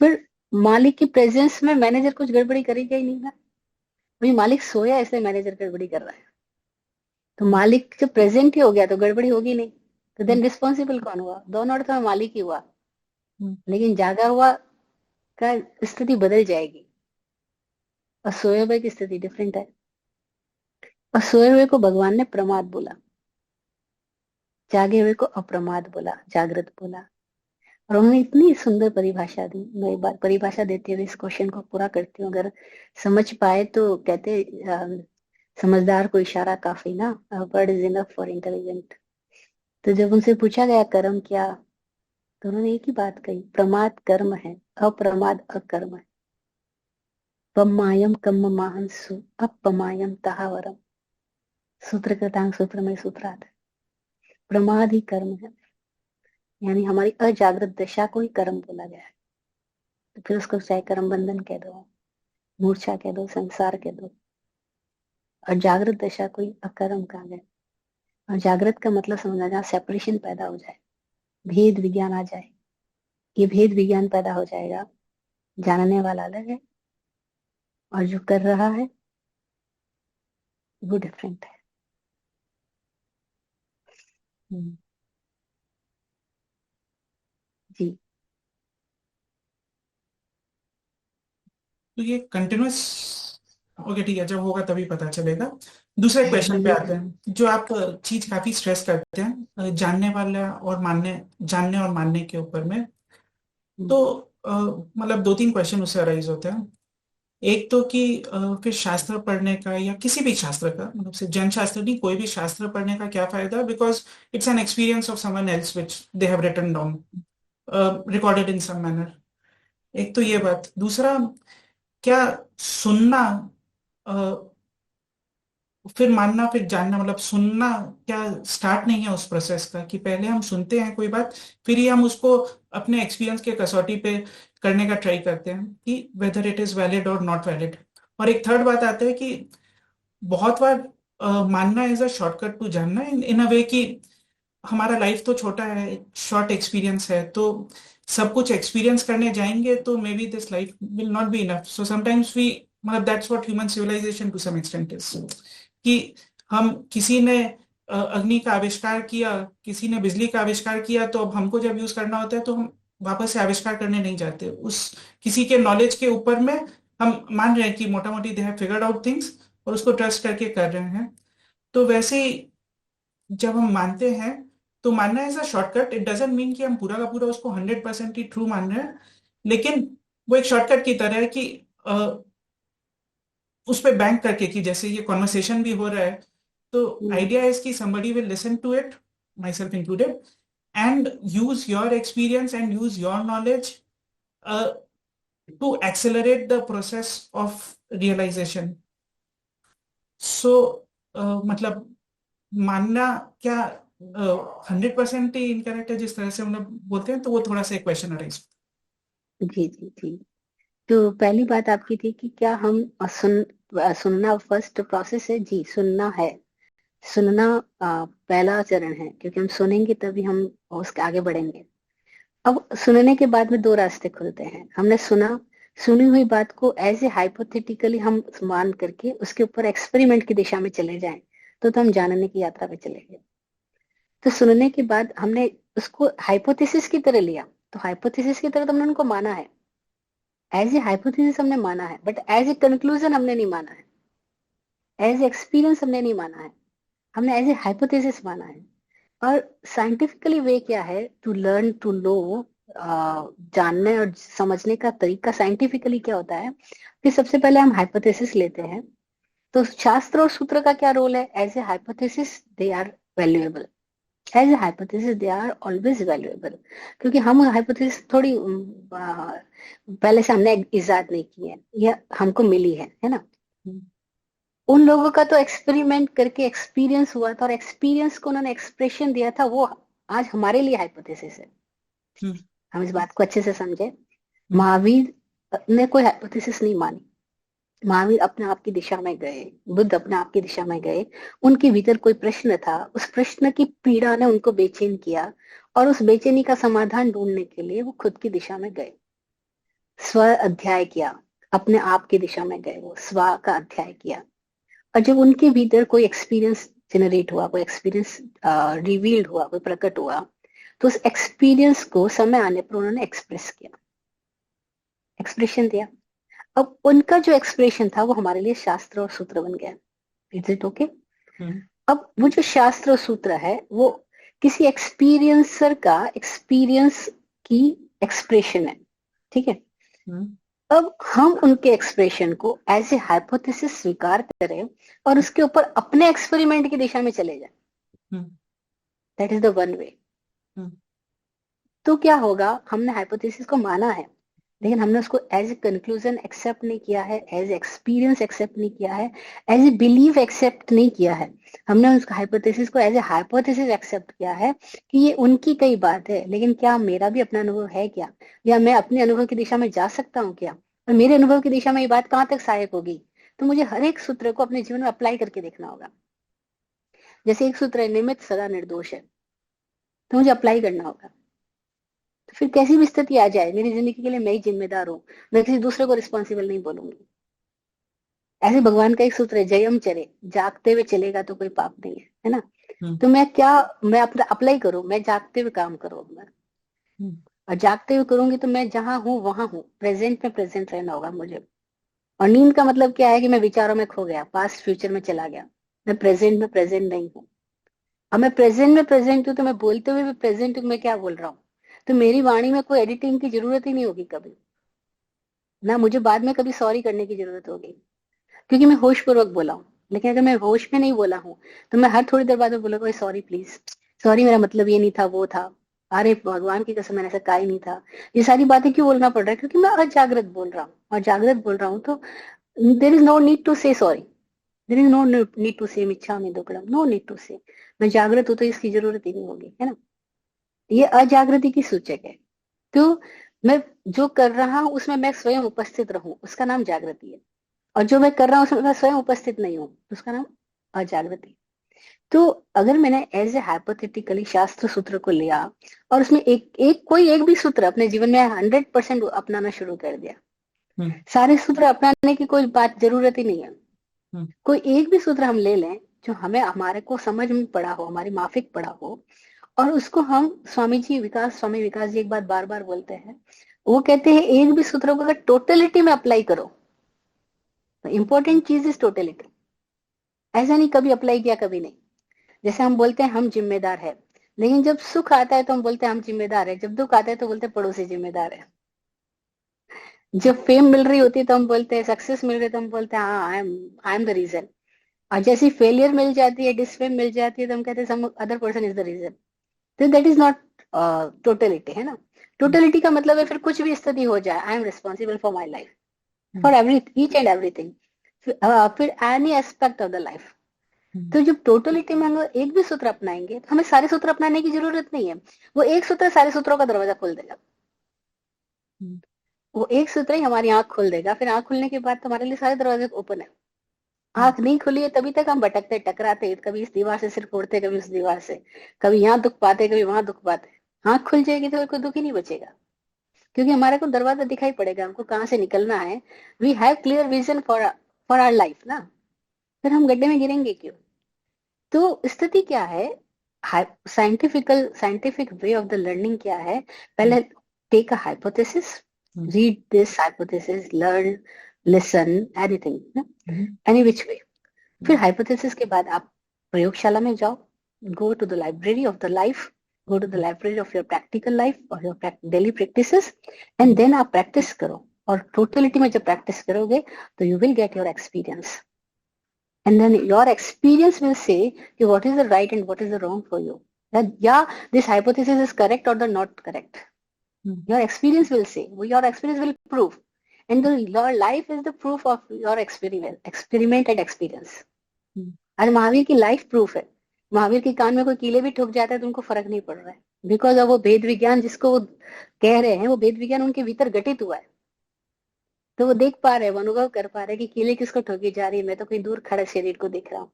फिर मालिक की प्रेजेंस में मैनेजर कुछ गड़बड़ी करेगा ही नहीं ना। अभी मालिक सोया इसलिए मैनेजर गड़बड़ी कर रहा है। तो मालिक जब प्रेजेंट ही हो गया तो गड़बड़ी होगी नहीं। तो देन रिस्पॉन्सिबल कौन हुआ? दोनों अर्थ में मालिक ही हुआ। हम्म। लेकिन जागा हुआ का स्थिति बदल जाएगी, और सोए हुए की स्थिति डिफरेंट है। और सोए हुए को भगवान ने प्रमाद बोला, जागे हुए को अप्रमाद बोला, जागृत बोला। और उन्होंने इतनी सुंदर परिभाषा दी। मैं एक बार परिभाषा देते हुए इस क्वेश्चन को पूरा करती हूँ, अगर समझ पाए तो कहते समझदार को इशारा काफी ना, word is enough for intelligent. तो जब उनसे पूछा गया कर्म क्या, तो उन्होंने एक ही बात कही, प्रमाद कर्म है, अप्रमाद अकर्म है। पमायम कम्म माहंसु अपमायम तहावरम। सूत्र कृतांग सूत्र में सूत्रार्थ है, प्रमाद ही कर्म है, यानी हमारी अजागृत दशा को ही कर्म बोला गया है। तो फिर उसको चाहे कर्म बंधन कह दो, मूर्छा कह दो, संसार कह दो, और जागृत दशा को ही अकर्म कहा गया। और जागृत का मतलब समझना, जहाँ सेपरेशन पैदा हो जाए, भेद विज्ञान आ जाए, ये भेद विज्ञान पैदा हो जाएगा, जानने वाला अलग है और जो कर रहा है वो डिफरेंट है। हम्म, जी। तो ये कंटिन्यूअस, ओके ठीक है, जब होगा तभी पता चलेगा। दूसरे क्वेश्चन पे आते हैं। जो आप चीज काफी स्ट्रेस करते हैं जानने वाला और मानने, जानने और मानने के ऊपर में, हम्म, तो मतलब दो तीन क्वेश्चन उससे अराइज होते हैं। एक तो कि फिर शास्त्र पढ़ने का, या किसी भी शास्त्र का, मतलब सिर्फ जैन शास्त्र नहीं, कोई भी शास्त्र पढ़ने का क्या फायदा, because it's an experience of someone else which they have written down, recorded in some manner. एक तो ये बात। दूसरा, क्या सुनना फिर मानना फिर जानना, मतलब सुनना क्या स्टार्ट नहीं है उस प्रोसेस का, कि पहले हम सुनते हैं कोई बात, फिर ही हम उसको अपने एक्सपीरियंस के कसौटी पे करने का ट्राई करते हैं कि वेदर इट इज वैलिड और नॉट वैलिड। और एक थर्ड बात आता है कि बहुत बार मानना इज अ शॉर्टकट टू जानना, इन अ वे कि हमारा लाइफ तो छोटा है, शॉर्ट एक्सपीरियंस है, तो सब कुछ एक्सपीरियंस करने जाएंगे तो may be this life will not be enough. So sometimes we, मतलब that's what human civilization to some extent is, कि हम, किसी ने अग्नि का आविष्कार किया, किसी ने बिजली का आविष्कार किया, तो अब हमको जब यूज करना होता है तो हम वापस से आविष्कार करने नहीं जाते उस किसी के नॉलेज के ऊपर में। हम मान रहे हैं कि मोटा मोटी they have figured out things और उसको ट्रस्ट करके कर रहे हैं। तो वैसे ही जब हम मानते हैं, तो मानना as a shortcut, it doesn't mean कि हम पूरा का पूरा उसको 100% ही ट्रू मान रहे हैं, लेकिन वो एक शॉर्टकट की तरह है कि उस पे बैंक करके, कि जैसे ये कॉन्वर्सेशन भी हो रहा है, तो हम्म, आइडिया इज कि somebody will listen to it, myself included, and use your experience and use your knowledge uh, to accelerate the process of realization. So मतलब मानना क्या 100% ही इनकरेक्ट है जिस तरह से हम लोग बोलते हैं, तो वो थोड़ा सा क्वेश्चन अराइज। जी जी जी। तो पहली बात आपकी थी कि क्या हम सुनना फर्स्ट प्रोसेस है। जी, सुनना है। सुनना पहला चरण है, क्योंकि हम सुनेंगे तभी हम उसके आगे बढ़ेंगे। अब सुनने के बाद में दो रास्ते खुलते हैं। हमने सुना, सुनी हुई बात को एज ए हाइपोथेटिकली हम मान करके उसके ऊपर एक्सपेरिमेंट की दिशा में चले जाएं, तो हम जानने की यात्रा पे चले गए। तो सुनने के बाद हमने उसको हाइपोथेसिस की तरह लिया, तो हाइपोथेसिस की तरह तो हमने उनको माना है, एज ए हाइपोथेसिस हमने माना है, बट एज ए कंक्लूजन हमने नहीं माना है, एज ए एक्सपीरियंस हमने नहीं माना है, हमने एज ए हाइपोथेसिस माना है। और साइंटिफिकली वे क्या है, टू लर्न टू नो, जानने और समझने का तरीका साइंटिफिकली क्या होता है कि सबसे पहले हम हाइपोथेसिस लेते हैं। तो शास्त्र और सूत्र का क्या रोल है, as a hypothesis they are valuable, as a hypothesis they are always valuable. क्योंकि हम हाइपोथेसिस थोड़ी पहले से हमने इजाद नहीं की है, ये हमको मिली है ना। उन लोगों का तो एक्सपेरिमेंट करके एक्सपीरियंस हुआ था, और एक्सपीरियंस को उन्होंने एक्सप्रेशन दिया था, वो आज हमारे लिए हाइपोथेसिस है। हम्म। हम इस बात को अच्छे से समझे। हम्म। महावीर ने कोई हाइपोथेसिस नहीं मानी, महावीर अपने आप की दिशा में गए, बुद्ध अपने आप की दिशा में गए। उनके भीतर कोई प्रश्न था, उस प्रश्न की पीड़ा ने उनको बेचैन किया, और उस बेचैनी का समाधान ढूंढने के लिए वो खुद की दिशा में गए, स्व अध्याय किया, अपने आप की दिशा में गए, वो स्व का अध्याय किया। और जब उनके भीतर कोई एक्सपीरियंस जनरेट हुआ, कोई एक्सपीरियंस रिवील्ड हुआ, कोई प्रकट हुआ, तो उस एक्सपीरियंस को समय आने पर उन्होंने एक्सप्रेस किया, एक्सप्रेशन दिया। अब उनका जो एक्सप्रेशन था वो हमारे लिए शास्त्र और सूत्र बन गया। Is it okay? हम्म। अब वो जो शास्त्र और सूत्र है वो किसी एक्सपीरियंसर का एक्सपीरियंस की एक्सप्रेशन है, ठीक है। हम्म, अब हम उनके एक्सप्रेशन को एज ए हाइपोथेसिस स्वीकार करें और उसके ऊपर अपने एक्सपेरिमेंट की दिशा में चले जाए, hmm, that is the one way. Hmm, तो क्या होगा, हमने हाइपोथेसिस को माना है, लेकिन हमने उसको एज ए कंक्लूजन एक्सेप्ट नहीं किया है, एज एक्सपीरियंस एक्सेप्ट नहीं किया है, एज ए बिलीव एक्सेप्ट नहीं किया है। हमने उस हाइपोथेसिस को एज ए हाइपोथेसिस एक्सेप्ट किया है कि ये उनकी कई बात है, लेकिन क्या मेरा भी अपना अनुभव है क्या, या मैं अपने अनुभव की दिशा में जा सकता हूँ क्या, और मेरे अनुभव की दिशा में ये बात कहाँ तक सहायक होगी। तो मुझे हर एक सूत्र को अपने जीवन में अप्लाई करके देखना होगा। जैसे एक सूत्र है, निमित्त सदा निर्दोष है, तो मुझे अप्लाई करना होगा। तो फिर कैसी भी स्थिति आ जाए, मेरी जिंदगी के लिए मैं ही जिम्मेदार हूँ, मैं किसी दूसरे को रिस्पॉन्सिबल नहीं बोलूंगी। ऐसे भगवान का एक सूत्र है, जयम चरे, जागते हुए चलेगा तो कोई पाप नहीं है ना। हम्म, तो मैं क्या, मैं अपना अप्लाई करूं, मैं जागते हुए काम करूं मैं, हम्म, और जागते हुए करूंगी तो मैं जहां हूँ वहां हूँ, प्रेजेंट में प्रेजेंट रहना होगा मुझे। और नींद का मतलब क्या है कि मैं विचारों में खो गया, पास्ट फ्यूचर में चला गया, मैं प्रेजेंट में प्रेजेंट नहीं हूँ। अब मैं प्रेजेंट में प्रेजेंट हूँ, तो मैं बोलते हुए भी प्रेजेंट हूँ, मैं क्या बोल रहा हूँ। तो मेरी वाणी में कोई एडिटिंग की जरूरत ही नहीं होगी कभी, ना मुझे बाद में कभी सॉरी करने की जरूरत होगी, क्योंकि मैं होश पूर्वक बोला हूँ। लेकिन अगर मैं होश में नहीं बोला हूँ, तो मैं हर थोड़ी देर बाद में बोलूंगा, सॉरी प्लीज, सॉरी मेरा मतलब ये नहीं था, वो था, अरे भगवान की कसम मैंने ऐसा कहा ही नहीं था। ये सारी बातें क्यों बोलना पड़ रहा है, क्योंकि मैं अजागृत बोल रहा हूँ, और जागृत बोल रहा हूँ तो there is no need to say sorry, there is no need to say मिच्छामि दुक्कड़म, नो नीड टू से। मैं जागृत हूँ तो इसकी जरूरत ही नहीं होगी, है ना। ये अजागृति की सूचक है। तो मैं जो कर रहा हूँ उसमें मैं स्वयं उपस्थित रहूं, उसका नाम जागृति है। और जो मैं कर रहा हूँ उसमें मैं स्वयं उपस्थित नहीं हूँ, उसका नाम अजागृति। तो अगर मैंने एज ए हाइपोथेटिकली शास्त्र सूत्र को लिया, और उसमें एक एक कोई एक भी सूत्र अपने जीवन में 100% अपनाना शुरू कर दिया, हम्म, सारे सूत्र अपनाने की कोई बात जरूरत ही नहीं है। हम्म, कोई एक भी सूत्र हम ले लें जो हमें हमारे को समझ में पड़ा हो, हमारी माफिक पड़ा हो, और उसको हम, स्वामी विकास जी एक बात बार बार बोलते हैं, वो कहते हैं एक भी सूत्र को अगर टोटलिटी में अप्लाई करो, तो इंपॉर्टेंट चीज इज टोटलिटी। ऐसा नहीं कभी अप्लाई किया कभी नहीं। जैसे हम बोलते हैं हम जिम्मेदार है, लेकिन जब सुख आता है तो हम बोलते हैं हम जिम्मेदार है, जब दुख आता है तो बोलते हैं पड़ोसी जिम्मेदार है। जब फेम मिल रही होती है तो हम बोलते हैं, सक्सेस मिल रही है तो हम बोलते हैं हाँ आई एम द रीजन। और जैसी फेलियर मिल जाती है, डिसफेम मिल जाती है, तो हम कहते हैं some other person is the reason. तो दैट इज नॉट टोटलिटी, है ना। हम्म, टोटलिटी का मतलब है फिर कुछ भी स्थिति हो जाए, I am responsible for my life, hmm, for every each and everything, फिर any aspect of the life. Hmm, तो जब टोटलिटी में हम लोग एक भी सूत्र अपनाएंगे, तो हमें सारे सूत्र अपनाने की जरूरत नहीं है। वो एक सूत्र सारे सूत्रों का दरवाजा खोल देगा। हम्म, वो एक सूत्र ही हमारी आंख खोल देगा, फिर आंख खुलने के बाद तो हमारे लिए सारे दरवाजे ओपन है। हम्म, आंख नहीं खुली है तभी तक हम भटकते टकराते, कभी इस दीवार से सिर फोड़ते, कभी उस दीवार से, कभी यहाँ दुख पाते, कभी वहां दुख पाते। आंख खुल जाएगी तो कोई दुख ही नहीं बचेगा, क्योंकि हमारे को दरवाजा दिखाई पड़ेगा, हमको कहाँ से निकलना है। We have clear vision for our life ना। फिर हम गड्ढे में गिरेंगे क्यों। तो स्थिति क्या है, scientific way of the learning क्या है, हम्म, पहले take a hypothesis, hmm, read this hypothesis, learn, listen, anything, hmm, any which way. फिर हम्म, हाइपोथेसिस के बाद आप प्रयोगशाला में जाओ, go to the library of the life, go to the library of your practical life और your daily practices, and hmm, then आप practice करो। और टोटलिटी में जब प्रैक्टिस करोगे तो you will get your experience, and then your experience will say कि what is the right and what is the wrong for you, that yeah, this hypothesis is correct or the not correct. Hmm, Your experience will say, your experience will prove, and your life is the proof of your experiment and experience. हम्म, आज महावीर की life proof है। महावीर के कान में कोई कीले भी ठुक जाता है तो उनको फर्क नहीं पड़ रहा है, बिकॉज ऑफ वो भेद विज्ञान जिसको वो कह रहे हैं, वो भेद विज्ञान उनके भीतर घटित हुआ है। तो वो देख पा रहे हैं, वो अनुभव कर पा रहे हैं कि कीले किसको ठोकी जा रही है, मैं तो कहीं दूर खड़ा शरीर को देख रहा हूँ।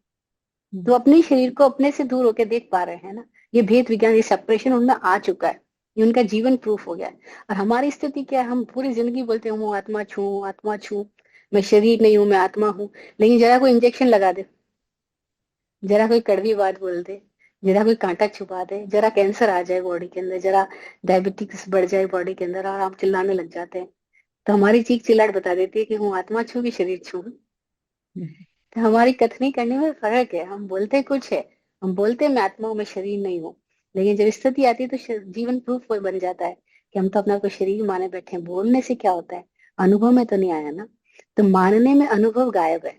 तो हम्म, अपने शरीर को अपने से दूर होकर देख पा रहे हैं ना। ये भेद विज्ञान, ये सेपरेशन उनमें आ चुका है, ये उनका जीवन प्रूफ हो गया है। और हमारी स्थिति क्या है, हम पूरी जिंदगी बोलते हैं हूँ आत्मा छू, आत्मा छू, मैं शरीर नहीं हूँ, मैं आत्मा हूँ। लेकिन जरा कोई इंजेक्शन लगा दे, जरा कोई कड़वी बात बोल दे, जरा कोई कांटा छुपा दे, जरा कैंसर आ जाए बॉडी के अंदर, जरा डायबिटीज बढ़ जाए बॉडी के अंदर, और हम चिल्लाने लग जाते हैं। तो हमारी चीख चिल्लाट बता देती है कि हूँ आत्मा छू कि शरीर छू। हम्म, तो हमारी कथनी करने में फर्क है, हम बोलते कुछ है, हम बोलते मैं आत्मा हूँ, मैं शरीर नहीं हूँ। लेकिन जब स्थिति आती है तो जीवन प्रूफ बन जाता है कि हम तो अपना को शरीर माने बैठे हैं, बोलने से क्या होता है, अनुभव में तो नहीं आया ना। तो मानने में अनुभव गायब है,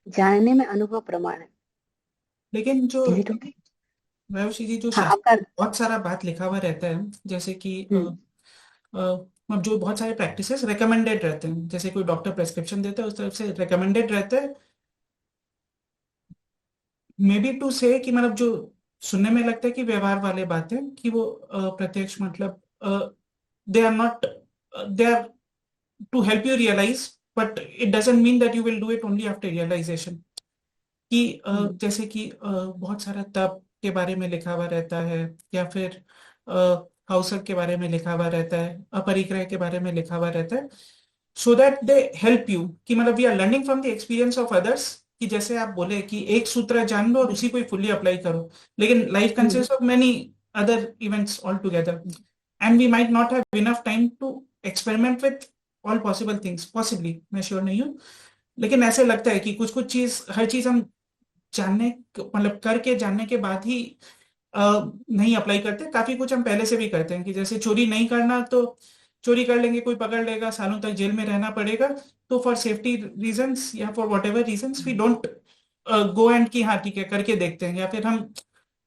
जानने में अनुभव प्रमाण है। लेकिन जो इज इट ओके? वैभवशी जी, जो हाँ शास्त्र आपका। में बहुत सारा बात लिखा हुआ रहता है, जैसे कि हम्म। मतलब जो बहुत सारे प्रैक्टिसेस रिकमेंडेड रहते हैं, जैसे कोई डॉक्टर प्रेस्क्रिप्शन देता है उस तरफ से रिकमेंडेड रहता है, मे बी टू से कि मतलब जो सुनने में लगता है कि व्यवहार वाले बातें, कि वो प्रत्यक्ष मतलब they are not, they are to help you realise, but it doesn't mean that you will do it only after realisation. कि हम्म। जैसे कि बहुत सारा तप के बारे में लिखा हुआ रहता है, या फिर हाउसवर्क के बारे में लिखा हुआ रहता है, अपरिग्रह के बारे में लिखा हुआ रहता है, so that they help you, कि मतलब we are learning from the experience of others. कि जैसे आप बोले कि एक सूत्र जान लो और उसी को ही फुल्ली अप्लाई करो, लेकिन life hmm. Consist of many other events all together, and we might not have enough time to experiment with all possible things, possibly, मैं श्योर नहीं हूँ। लेकिन ऐसे लगता है कि कुछ कुछ चीज, हर चीज हम जानने मतलब करके जानने के बाद ही नहीं अप्लाई करते। काफी कुछ हम पहले से भी करते हैं, कि जैसे चोरी नहीं करना, तो चोरी कर लेंगे, कोई पकड़ लेगा, सालों तक जेल में रहना पड़ेगा, तो फॉर सेफ्टी रीजंस या for whatever reasons we don't go and कि हाँ ठीक है करके देखते हैं, या फिर हम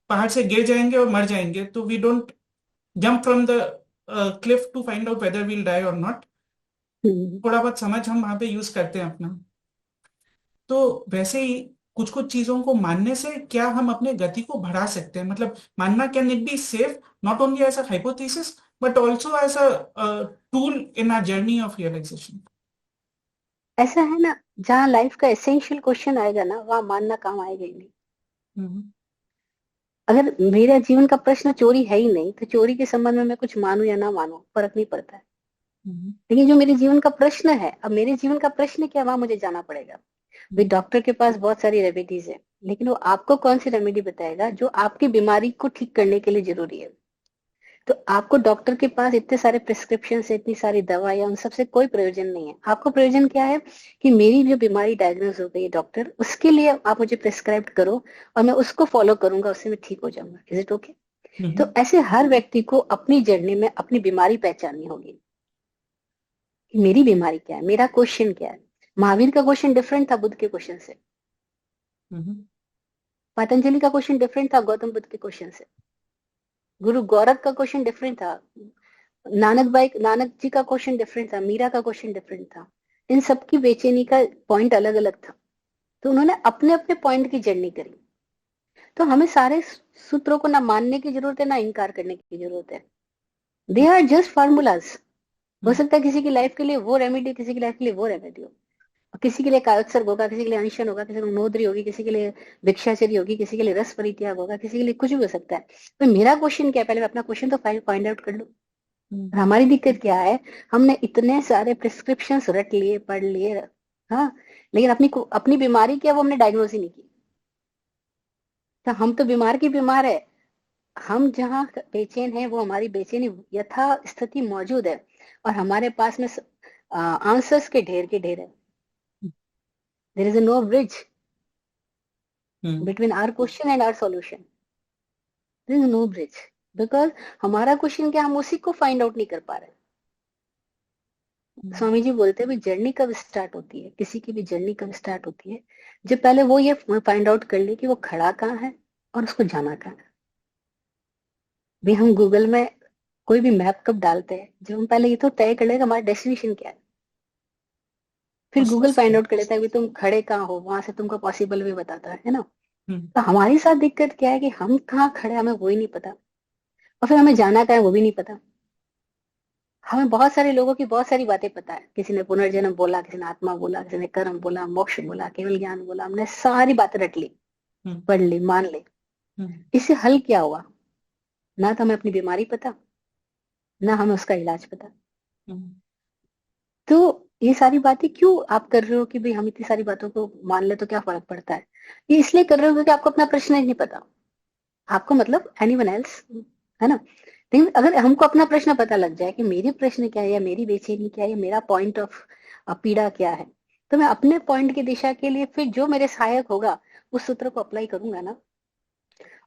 पहाड़ से गिर जाएंगे और मर जाएंगे, तो we don't jump from the cliff to find out whether we'll die और नॉट। हम्म। थोड़ा बहुत समझ हम वहां पे यूज करते हैं अपना। तो वैसे ही कुछ कुछ चीजों को मानने से क्या हम अपने गति को बढ़ा सकते हैं, मतलब मानना can it be safe, not only as a hypothesis but also as a tool in our journey of realisation. ऐसा है ना, जहाँ लाइफ का एसेंशियल क्वेश्चन आएगा ना, वहां मानना काम आएगा ही नहीं। हम्म। अगर मेरा जीवन का प्रश्न चोरी है ही नहीं, तो चोरी के संबंध में मैं कुछ मानूं या ना मानूं फर्क नहीं पड़ता है। हम्म। लेकिन जो मेरे जीवन का प्रश्न है, अब मेरे जीवन का प्रश्न क्या, वहां मुझे जाना पड़ेगा। वे हम्म। डॉक्टर के पास बहुत सारी रेमेडीज है, लेकिन वो आपको कौन सी रेमेडी बताएगा जो आपकी बीमारी को ठीक करने के लिए जरूरी है। तो आपको डॉक्टर के पास इतने सारे प्रिस्क्रिप्शन है, इतनी सारी दवाइयां, उन सबसे कोई प्रयोजन नहीं है। आपको प्रयोजन क्या है, कि मेरी जो बीमारी डायग्नोज हो गई है डॉक्टर, उसके लिए आप मुझे प्रिस्क्राइब करो और मैं उसको फॉलो करूंगा, उससे मैं ठीक हो जाऊंगा। Is it okay? तो हम्म। ऐसे हर व्यक्ति को अपनी जर्नी में अपनी बीमारी पहचाननी होगी, कि मेरी बीमारी क्या है, मेरा क्वेश्चन क्या है। महावीर का क्वेश्चन डिफरेंट था बुद्ध के क्वेश्चन से। हम्म। पतंजलि का क्वेश्चन डिफरेंट था गौतम बुद्ध के क्वेश्चन से। गुरु गौरव का क्वेश्चन डिफरेंट था, नानक जी का क्वेश्चन डिफरेंट था, मीरा का क्वेश्चन डिफरेंट था। इन सबकी बेचैनी का पॉइंट अलग अलग था। तो उन्होंने अपने अपने पॉइंट की जर्नी करी। तो हमें सारे सूत्रों को ना मानने की जरूरत है, ना इनकार करने की जरूरत है। They are just formulas. हो हम्म। सकता है किसी की लाइफ के लिए वो रेमेडी, किसी की लाइफ के लिए वो रेमेडी हो। और किसी के लिए कायोत्सर्ग होगा, किसी के लिए अनशन होगा, किसी को नोदरी होगी, किसी के लिए भिक्षाचर्य होगी, किसी के लिए रस परित्याग होगा, किसी के लिए कुछ भी हो सकता है। तो मेरा क्वेश्चन क्या है, पहले मैं अपना क्वेश्चन तो फाइंड आउट कर लूं। और हम्म। हमारी दिक्कत क्या है, हमने इतने सारे प्रिस्क्रिप्शन रट लिए, पढ़ लिए, हाँ, लेकिन अपनी बीमारी क्या है वो हमने डायग्नोज ही नहीं की। तो हम तो बीमार की बीमार है। हम जहाँ बेचैन है, वो हमारी बेचैनी यथा स्थिति मौजूद है, और हमारे पास में आंसर्स के ढेर के ढेर है। There is no bridge hmm. Between our question and our solution. There is no bridge, because हमारा क्वेश्चन क्या, हम उसी को फाइंड आउट नहीं कर पा रहे। हम्म। स्वामी जी बोलते हैं भी जर्नी कब स्टार्ट होती है, किसी की भी जर्नी कब स्टार्ट होती है, जब पहले वो ये फाइंड आउट कर ले कि वो खड़ा कहाँ है और उसको जाना कहाँ है। भी हम गूगल में कोई भी मैप कब डालते हैं, जब हम पहले ये तो तय कर लेगा हमारा डेस्टिनेशन क्या है, फिर और गूगल सोच फाइंड सकते आउट कर लेता है कि तुम खड़े कहाँ हो, वहां से तुमको पॉसिबल भी बताता है ना। हैं। तो हमारी साथ दिक्कत क्या है, कि हम कहाँ खड़े हैं, हमें वो ही नहीं पता, और फिर हमें जाना कहाँ है वो भी नहीं पता। हमें बहुत सारे लोगों की बहुत सारी बातें पता है, किसी ने पुनर्जन्म बोला, किसी ने आत्मा बोला, किसी ने कर्म बोला, मोक्ष बोला, केवल ज्ञान बोला, हमने सारी बातें रट ली, हम्म। पढ़ ली, मान ली। हम्म। इससे हल क्या हुआ? ना तो हमें अपनी बीमारी पता, ना हमें उसका इलाज पता। हम्म। तो ये सारी बातें क्यों आप कर रहे हो, कि भाई हम इतनी सारी बातों को मान ले तो क्या फर्क पड़ता है? ये इसलिए कर रहे हो क्योंकि आपको अपना प्रश्न ही नहीं पता। आपको मतलब एनीवन एल्स, है ना। लेकिन अगर हमको अपना प्रश्न पता लग जाए कि मेरे प्रश्न क्या है, या मेरी बेचैनी क्या है, या मेरा पॉइंट ऑफ पीड़ा क्या है, तो मैं अपने पॉइंट की दिशा के लिए फिर जो मेरे सहायक होगा उस सूत्र को अप्लाई करूंगा ना।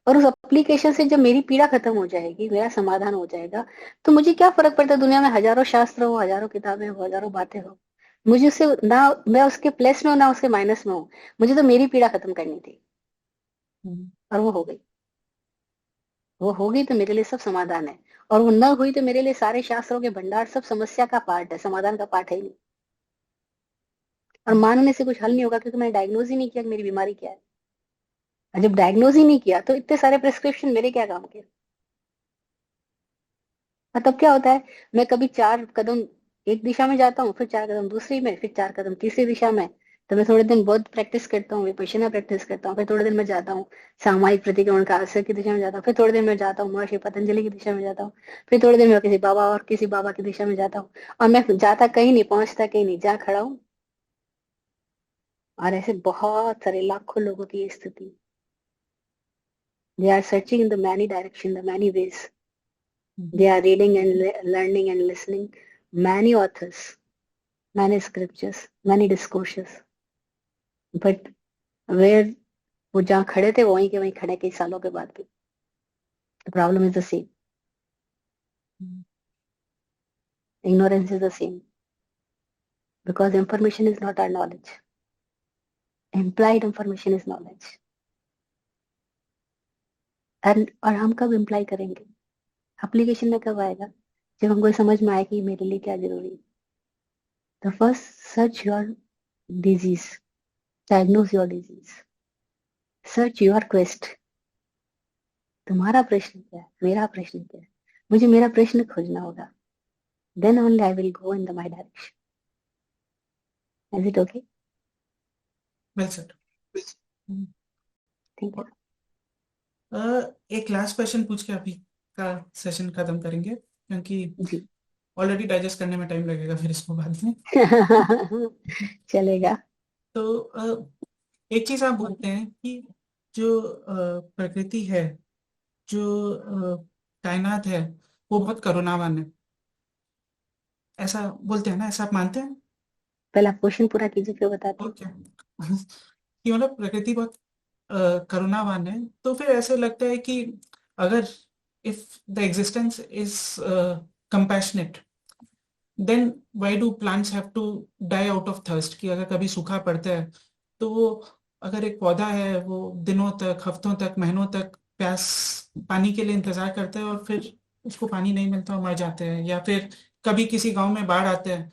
और उस एप्लीकेशन से जब मेरी पीड़ा खत्म हो जाएगी, मेरा समाधान हो जाएगा, तो मुझे क्या फर्क पड़ता है दुनिया में हजारों शास्त्र हो, हजारों किताबें हो, हजारों बातें हो। मुझे उससे ना, मैं उसके प्लस में हूं ना उसके माइनस में हूं। मुझे तो मेरी पीड़ा खत्म करनी थी, हम्म, और वो हो गई। वो हो गई तो मेरे लिए सब समाधान है। और वो न हुई तो मेरे लिए सारे शास्त्रों के भंडार सब समस्या का पार्ट है, समाधान का पार्ट है ही नहीं। और हम्म, मानने से कुछ हल नहीं होगा, क्योंकि मैंने डायग्नोज ही नहीं किया कि मेरी बीमारी क्या है। और जब डायग्नोज ही नहीं किया तो इतने सारे प्रिस्क्रिप्शन मेरे क्या काम के। और तब क्या होता है, मैं कभी 4 कदम एक दिशा में जाता हूँ, फिर 4 कदम दूसरी में, फिर 4 कदम तीसरी दिशा में। तो मैं थोड़े दिन बहुत प्रैक्टिस करता हूँ, विपश्यना प्रैक्टिस करता हूँ, फिर थोड़े दिन में जाता हूँ सामायिक प्रतिक्रमण का असर की दिशा में जाता हूँ, फिर थोड़े दिन में जाता हूँ महर्षि पतंजलि की दिशा में जाता हूँ, फिर थोड़े दिन में किसी बाबा और किसी बाबा की दिशा में जाता हूँ। और मैं जाता कहीं नहीं, पहुंचता कहीं नहीं, जहाँ खड़ा हूँ। और ऐसे बहुत सारे लाखों लोगों की ये स्थिति। They are searching in the many direction, the many ways. Hmm, They are reading and learning and listening many authors, many scriptures, many discourses. But where वो जहाँ खड़े थे वहीं के वहीं खड़े कई सालों के बाद भी। The problem is the same. Hmm, Ignorance is the same. Because information is not our knowledge. Implied information is knowledge. और हम कब इम्प्लाई करेंगे? एप्लीकेशन में कब आएगा? जब हमको समझ में आए कि मेरे लिए क्या जरूरी है। तो first search your disease, diagnose your disease, search your quest. तुम्हारा प्रश्न क्या है, मेरा प्रश्न क्या है, मुझे मेरा प्रश्न खोजना होगा। Then only I will go in the my direction. Is it okay? Well said. Hmm, thank you. और, एक लास्ट क्वेश्चन पूछ के अभी का सेशन खत्म करेंगे, क्योंकि जी। ऑलरेडी डाइजेस्ट करने में टाइम लगेगा फिर इसको बाद में। चलेगा। तो एक चीज आप बोलते हैं कि जो प्रकृति है, जो कायनात है, वो बहुत करुणावान है, ऐसा बोलते हैं ना, ऐसा आप मानते हैं? पहले आप क्वेश्चन पूरा कीजिए, फिर बताते हैं। ओके। कि मतलब प्रकृति बहुत करुणावान है, तो फिर ऐसे लगता है कि अगर if the existence is compassionate, then why do plants have to die out of thirst? कि अगर कभी सूखा पड़ता है तो वो, अगर एक पौधा है वो दिनों तक, हफ्तों तक, महीनों तक प्यास, पानी के लिए इंतजार करता है, और फिर उसको पानी नहीं मिलता और मर जाते हैं। या फिर कभी किसी गांव में बाढ़ आते हैं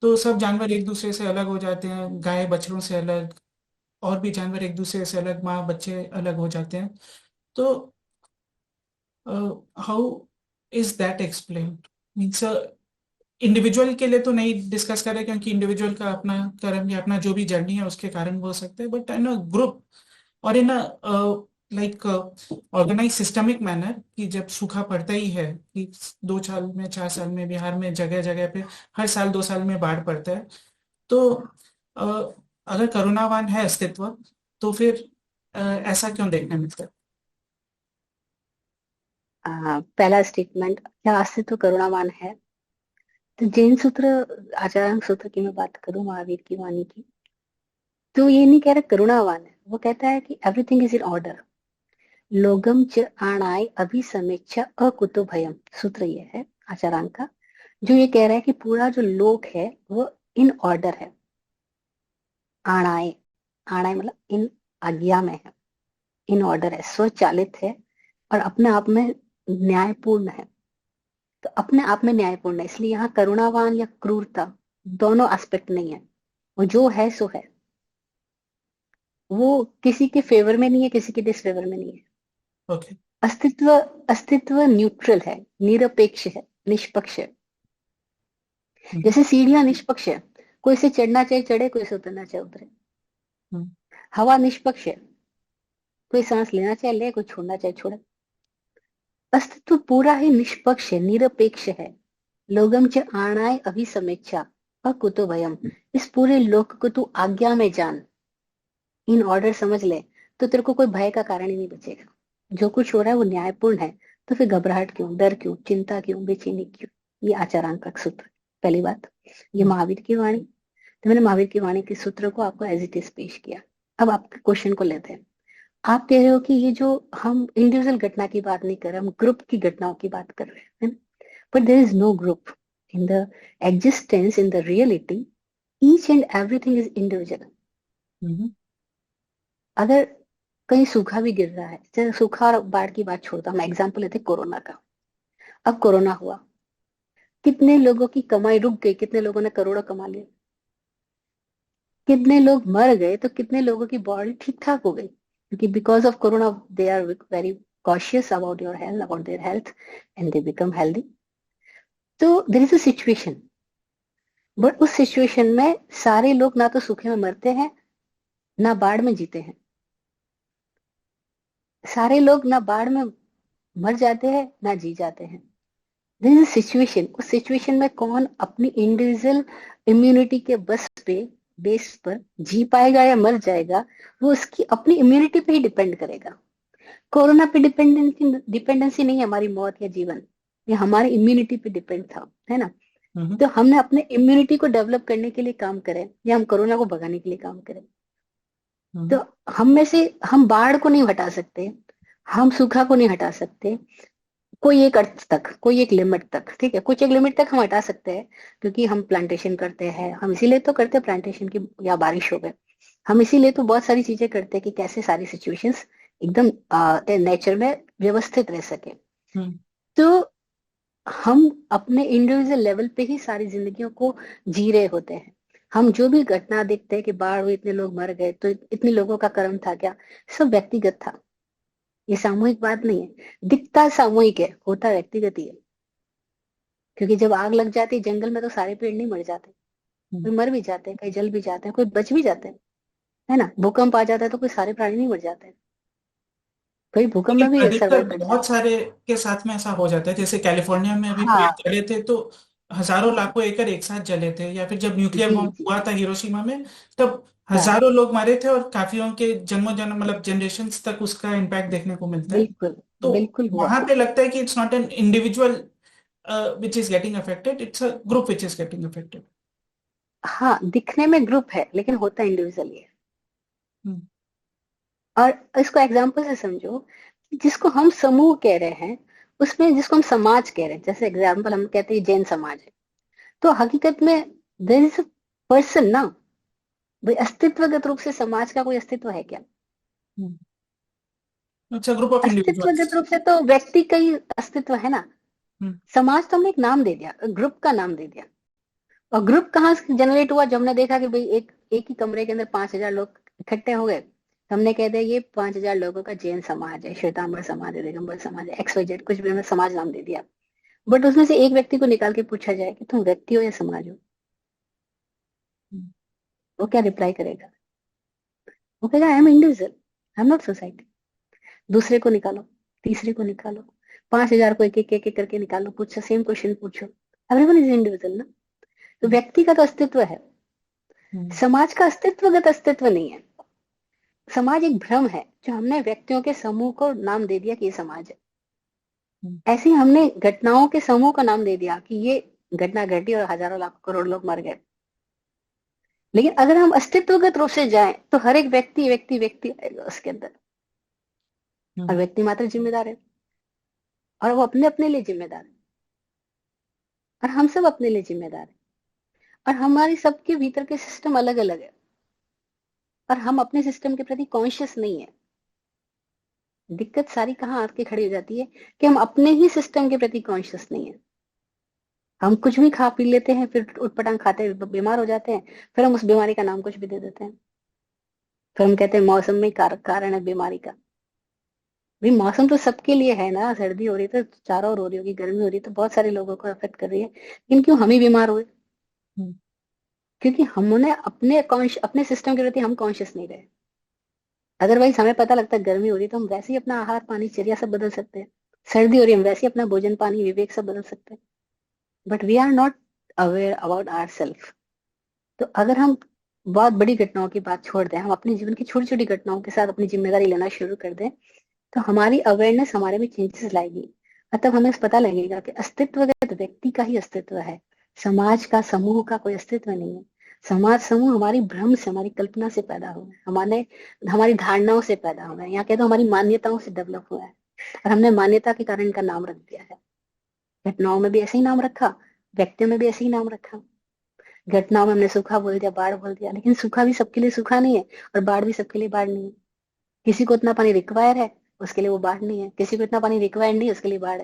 तो सब जानवर एक दूसरे से अलग हो जाते हैं, गाय बछड़ों से अलग, और भी जानवर एक दूसरे से अलग, माँ बच्चे अलग हो जाते हैं। तो how is that explained? Means individual के लिए तो नहीं डिस्कस करें, क्योंकि इंडिविजुअल का अपना कर्म या अपना जो भी जर्नी है उसके कारण वो हो सकते हैं, बट इन अ ग्रुप और in a like organise systemic manner, कि जब सूखा पड़ता ही है, कि 2 साल में, 4 साल में बिहार में जगह जगह पे हर साल 2 साल में बाढ़ पड़ता है, तो अ, अगर करुणावान है अस्तित्व, तो फिर ऐसा क्यों देखने मिलता है? पहला स्टेटमेंट, क्या अस्तित्व करुणावान है? तो जैन सूत्र, आचार्य सूत्र की मैं बात करूं, महावीर की वाणी की, तो ये नहीं कह रहा करुणावान है, वो कहता है कि एवरीथिंग इज इन ऑर्डर। लोगम च आणाय अभिसमेच्छ अकुतो भयम, सूत्र ये है आचार्य का, जो ये कह रहा है कि पूरा जो लोक है वो इन ऑर्डर है। आणाय, आणाय मतलब इन आज्ञा में है, इन ऑर्डर है, स्वचालित है, और अपने आप में न्यायपूर्ण है। तो अपने आप में न्यायपूर्ण है, इसलिए यहाँ करुणावान या क्रूरता दोनों एस्पेक्ट नहीं है। वो जो है सो है। वो किसी के फेवर में नहीं है, किसी के डिसफेवर में नहीं है। ओके। अस्तित्व, अस्तित्व न्यूट्रल है, निरपेक्ष है, निष्पक्ष है। जैसे सीढ़ियां निष्पक्ष है, कोई से चढ़ना चाहे चढ़े, कोई से उतरना चाहे उतरे। हवा निष्पक्ष है, कोई सांस लेना चाहे ले, कोई छोड़ना चाहे छोड़े। अस्तित्व पूरा ही निष्पक्ष है, निरपेक्ष है। लोगम च आणाय अभिसमेच्छा अकुतो भयम। इस पूरे लोक को तू आज्ञा में जान, इन ऑर्डर समझ ले, तो तेरे को कोई भय का कारण ही नहीं बचेगा। जो कुछ हो रहा है वो न्यायपूर्ण है, तो फिर घबराहट क्यों, डर क्यों, चिंता क्यों, बेचैनी क्यों? ये आचारांक का सूत्र, पहली बात। ये महावीर की वाणी। तो मैंने महावीर की वाणी के सूत्र को आपको एज इट इज पेश किया। अब आपके क्वेश्चन को लेते हैं। आप कह रहे हो कि ये जो हम इंडिविजुअल घटना की बात नहीं कर रहे, हम ग्रुप की घटनाओं की बात कर रहे हैं, but there is no group in the existence, in the reality each and everything is individual. Hmm. अगर कहीं सूखा भी गिर रहा है, जैसे सूखा और बाढ़ की बात छोड़ता हूँ, मैं एग्जाम्पल लेते कोरोना का। अब कोरोना हुआ, कितने लोगों की कमाई रुक गई, कितने लोगों ने करोड़ों कमा लिए, कितने लोग मर गए, तो कितने लोगों की बॉडी ठीक ठाक हो गई, क्योंकि because of corona they are very cautious about your health, about their health, and they become healthy. तो there is a situation, but उस सिचुएशन में सारे लोग ना तो सूखे में मरते हैं, ना बाढ़ में जीते हैं। सारे लोग ना बाढ़ में मर जाते हैं, ना जी जाते हैं। This is situation. उस सिचुएशन में कौन अपनी इंडिविजुअल इम्यूनिटी के बेस पर जी पाएगा या मर जाएगा, वो उसकी अपनी इम्यूनिटी पे ही डिपेंड करेगा। कोरोना पे डिपेंडेंसी नहीं है हमारी मौत या जीवन, ये हमारी इम्यूनिटी पे डिपेंड था, है ना। हम्म। तो हमने अपने इम्यूनिटी को डेवलप करने के लिए काम करें, या हम कोरोना को भगाने के लिए काम करें। तो हम्म। हम में से हम बाढ़ को नहीं हटा सकते, हम सूखा को नहीं हटा सकते, कोई एक अर्थ तक, कोई एक लिमिट तक, ठीक है, कुछ एक लिमिट तक हम हटा सकते हैं, क्योंकि हम प्लांटेशन करते हैं, हम इसीलिए तो करते हैं प्लांटेशन की, या बारिश हो गए, हम इसीलिए तो बहुत सारी चीजें करते हैं कि कैसे सारी सिचुएशंस एकदम नेचर में व्यवस्थित रह सके। हम्म। तो हम अपने इंडिविजुअल लेवल पे ही सारी जिंदगियों को जी रहे होते हैं। हम जो भी घटना देखते हैं कि बाढ़ हुई, इतने लोग मर गए, तो इतने लोगों का कर्म था क्या, सब व्यक्तिगत था। ये सामूहिक बात नहीं है, दिखता सामूहिक है, होता व्यक्तिगत ही है। क्योंकि जब आग लग जाती है जंगल में, तो सारे पेड़ नहीं मर जाते, हम्म। कोई मर भी जाते हैं, कई जल भी जाते हैं, कोई बच भी जाते हैं, है ना। भूकंप आ जाता है तो कोई सारे प्राणी नहीं मर जाते हैं, कोई भूकंप में लेकिन भी अधिकतर सर्वाइव कर बहुत जाते सारे के साथ में ऐसा हो जाता है, जैसे कैलिफोर्निया में हैं। अभी पेड़ हाँ। जले थे तो हजारों लाखों एकड़ एक साथ जले थे, या फिर जब न्यूक्लियर जी बॉम्ब जी। हुआ था हिरोशिमा में, तब हाँ, हजारों लोग मारे थे और काफियों के जन्मों जन्म मतलब जनरेशंस तक उसका इम्पैक्ट देखने को मिलता है। बिल्कुल तो बिल्कुल हुआ। वहां पे लगता है कि it's not an individual which is getting affected, it's a group which is getting affected. हाँ, दिखने में ग्रुप है, लेकिन होता इंडिविजुअली है। हम्म। और इसको एग्जाम्पल से समझो, जिसको हम समूह कह रहे हैं, उसमें जिसको हम समाज कह रहे हैं, जैसे एग्जाम्पल हम कहते हैं जैन समाज है, तो हकीकत में देयर इज अ पर्सन ना। भाई अस्तित्वगत रूप से समाज का कोई अस्तित्व है क्या? It's a group of individuals. अस्तित्वगत रूप से तो व्यक्ति का ही अस्तित्व है ना। हम्म। समाज तो हमने एक नाम दे दिया, ग्रुप का नाम दे दिया। और ग्रुप कहाँ से जनरेट हुआ? जब हमने देखा कि भाई एक ही कमरे के अंदर 5,000 लोग इकट्ठे हो गए, तो हमने कह दिया ये 5,000 लोगों का जैन समाज है, श्वेतांबर समाज है, दिगंबर समाज है, XYZ, कुछ भी हमने समाज नाम दे दिया। बट उसमें से एक व्यक्ति को निकाल के पूछा जाए कि तुम व्यक्ति हो या समाज हो, वो क्या रिप्लाई करेगा? वो कहेगा I am individual, I am not society. दूसरे को निकालो, तीसरे को निकालो, 5,000 को एक एक करके निकालो, पूछो, सेम क्वेश्चन पूछो, एवरीवन इज इंडिविजुअल ना। तो व्यक्ति का तो अस्तित्व है, हम्म। समाज का अस्तित्वगत अस्तित्व नहीं है। समाज एक भ्रम है, जो हमने व्यक्तियों के समूह को नाम दे दिया कि ये समाज है। हम्म। ऐसे ही हमने घटनाओं के समूह का नाम दे दिया कि ये घटना घटी और हजारों लाख करोड़ लोग मर गए। लेकिन अगर हम अस्तित्वगत रूप से जाएं, तो हर एक व्यक्ति व्यक्ति व्यक्ति आएगा उसके अंदर, और हम्म। व्यक्ति मात्र जिम्मेदार है, और वो अपने अपने लिए जिम्मेदार है, और हम सब अपने लिए जिम्मेदार है। और हमारी सबके भीतर के सिस्टम अलग अलग है, और हम अपने सिस्टम के प्रति कॉन्शियस नहीं है। दिक्कत सारी कहाँ आके खड़ी हो जाती है कि हम अपने ही सिस्टम के प्रति कॉन्शियस नहीं है। हम कुछ भी खा पी लेते हैं, फिर उटपटांग खाते हैं, बीमार हो जाते हैं, फिर हम उस बीमारी का नाम कुछ भी दे देते हैं, फिर हम कहते हैं मौसम में कारण है बीमारी का। भाई मौसम तो सबके लिए है ना, सर्दी हो रही है तो चारों ओर हो रही होगी, गर्मी हो रही है तो बहुत सारे लोगों को अफेक्ट कर रही है, लेकिन क्यों हम ही बीमार हुए? हम्म। क्योंकि हमने अपने सिस्टम के प्रति हम कॉन्शियस नहीं रहे। अदरवाइज हमें पता लगता है गर्मी हो रही है तो हम वैसे ही अपना आहार पानी चर्या सब बदल सकते हैं, सर्दी हो रही है हम वैसे ही अपना भोजन पानी विवेक सब बदल सकते हैं, but we are not aware about our self. तो अगर हम बहुत बड़ी घटनाओं की बात छोड़ दें, हम अपने जीवन की छोटी छोटी घटनाओं के साथ अपनी जिम्मेदारी लेना शुरू कर दें, तो हमारी अवेयरनेस हमारे में चेंजेस लाएगी। और तब हमें पता लगेगा कि अस्तित्वगत व्यक्ति का ही अस्तित्व है, समाज का समूह का कोई अस्तित्व नहीं है। समाज समूह हमारी भ्रम से, हमारी कल्पना से पैदा हुआ है, हमारे हमारी धारणाओं से पैदा हुआ है, यहाँ कह दो हमारी मान्यताओं से डेवलप हुआ है, और हमने मान्यता के कारण इनका नाम रख दिया है। घटनाओं में भी ऐसे ही नाम रखा, व्यक्तियों में भी ऐसे ही नाम रखा। घटनाओं में हमने सूखा बोल दिया, बाढ़ बोल दिया, लेकिन सूखा भी सबके लिए सूखा नहीं है, और बाढ़ भी सबके लिए बाढ़ नहीं है। किसी को इतना पानी रिक्वायर है, उसके लिए वो बाढ़ नहीं है, किसी को इतना पानी रिक्वायर्ड नहीं है, उसके लिए बाढ़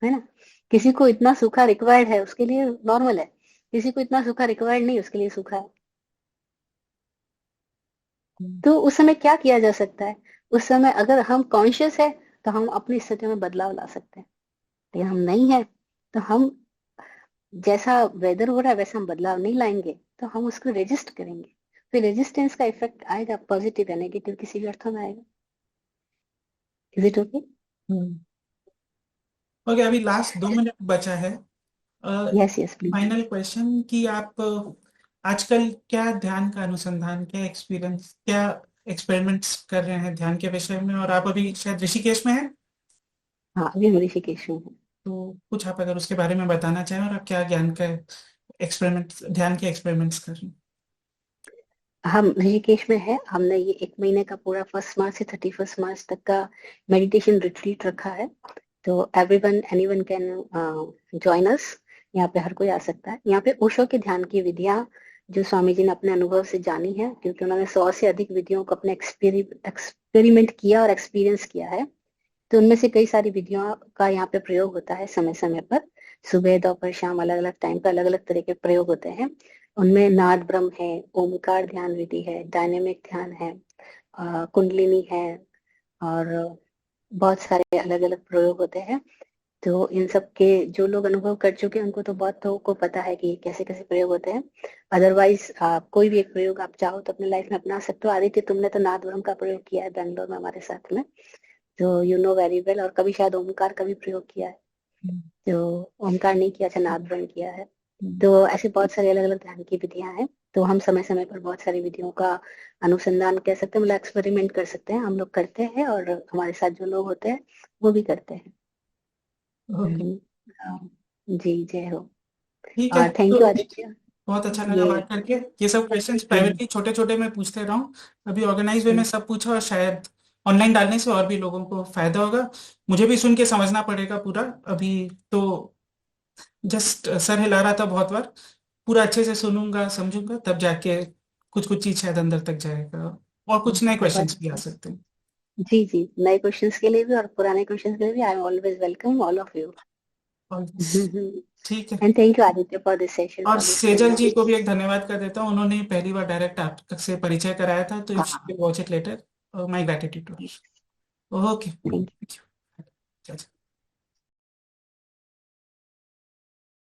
है ना। किसी को इतना सूखा रिक्वायर्ड है, उसके लिए नॉर्मल है, किसी को इतना सूखा रिक्वायर्ड नहीं, उसके लिए सूखा है। तो उस समय क्या किया जा सकता है? उस समय अगर हम कॉन्शियस है तो हम अपनी स्थितियों में बदलाव ला सकते हैं, लेकिन हम नहीं है तो हम जैसा वेदर हो रहा है वैसा हम बदलाव नहीं लाएंगे, तो हम उसको रेजिस्ट करेंगे। फिर रेजिस्टेंस का इफेक्ट आएगा, पॉजिटिव या नेगेटिव किसी भी अर्थों में आएगा। Is it okay? Hmm. Okay, अभी लास्ट 2 मिनट बचा है। Yes yes please. Final question कि आप आजकल क्या ध्यान का अनुसंधान, क्या एक्सपीरियंस, क्या एक्सपेरिमेंट्स कर रहे हैं ध्यान के विषय में, और आप अभी शायद ऋषिकेश में हैं, हाँ, अभी हम ऋषिकेश में हैं। तो कुछ आप अगर उसके बारे में बताना चाहें, और आप क्या ज्ञान का एक्सपेरिमेंट, ध्यान के एक्सपेरिमेंट्स कर रहे हैं। हम ऋषिकेश में है, हमने ये 1 महीने का पूरा 1 मार्च से 31 मार्च तक का मेडिटेशन रिट्रीट रखा है। तो everyone anyone can join us. यहाँ पे हर कोई आ सकता है। यहाँ पे ओशो के ध्यान की विधियां जो स्वामी जी ने अपने अनुभव से जानी है, क्योंकि उन्होंने 100 से अधिक विधियों को अपने एक्सपेरिमेंट किया और एक्सपीरियंस किया है। तो उनमें से कई सारी विधियों का यहाँ पे प्रयोग होता है समय समय पर। सुबह दोपहर शाम अलग अलग टाइम पे अलग अलग तरह के प्रयोग होते हैं। उनमें नाद ब्रह्म है, ओमकार ध्यान विधि है, डायनेमिक ध्यान है, कुंडलिनी है, और बहुत सारे अलग अलग प्रयोग होते हैं। तो इन सब के जो लोग अनुभव कर चुके हैं उनको तो बहुत लोगों को पता है कि ये कैसे कैसे प्रयोग होते हैं। अदरवाइज कोई भी एक प्रयोग आप चाहो तो अपने लाइफ में अपना सकते हो। आदित्य, तुमने तो नाद ब्रह्म का प्रयोग किया है बैंगलोर में हमारे साथ में, तो यू नो वेरी वेल। और कभी शायद ओमकार का भी प्रयोग किया है, हम्म, तो ओमकार नहीं किया, अच्छा नाद ब्रह्म किया है। हम्म, तो ऐसे बहुत सारी अलग अलग ध्यान की विधियां हैं। तो हम समय समय पर बहुत सारी विधियों का अनुसंधान कह सकते हैं, मतलब एक्सपेरिमेंट कर सकते हैं, हम लोग करते हैं, और हमारे साथ जो लोग होते हैं वो भी करते हैं। ओके, जी, जय हो। ठीक है। थैंक तो यू आदित्य। बहुत अच्छा लगा ये बात करके। ये सब क्वेश्चंस हम्म, प्राइवेटली छोटे छोटे मैं पूछते रहा हूँ, अभी ऑर्गेनाइज वे में हम्म, सब पूछा, और शायद ऑनलाइन डालने से और भी लोगों को फायदा होगा। मुझे भी सुन के समझना पड़ेगा पूरा। अभी तो जस्ट सर हिला रहा था बहुत बार, पूरा अच्छे से सुनूंगा समझूंगा तब जाके कुछ कुछ चीज शायद अंदर तक जाएगा, और कुछ नए बहुत क्वेश्चंस भी आ अच्छा। सकते हैं। जी जी, नए क्वेश्चंस के लिए भी और पुराने क्वेश्चंस के लिए भी, I am always welcome all of you. और ठीक है। And thank you Aditya for this session, और फॉर दिस सेजल जी को प्रोग्राम। भी एक धन्यवाद कर देता हूँ, उन्होंने पहली बार डायरेक्ट आप तक से परिचय कराया था, तो इफ हाँ, you watch it later, my gratitude. Okay. Thank अच्छा।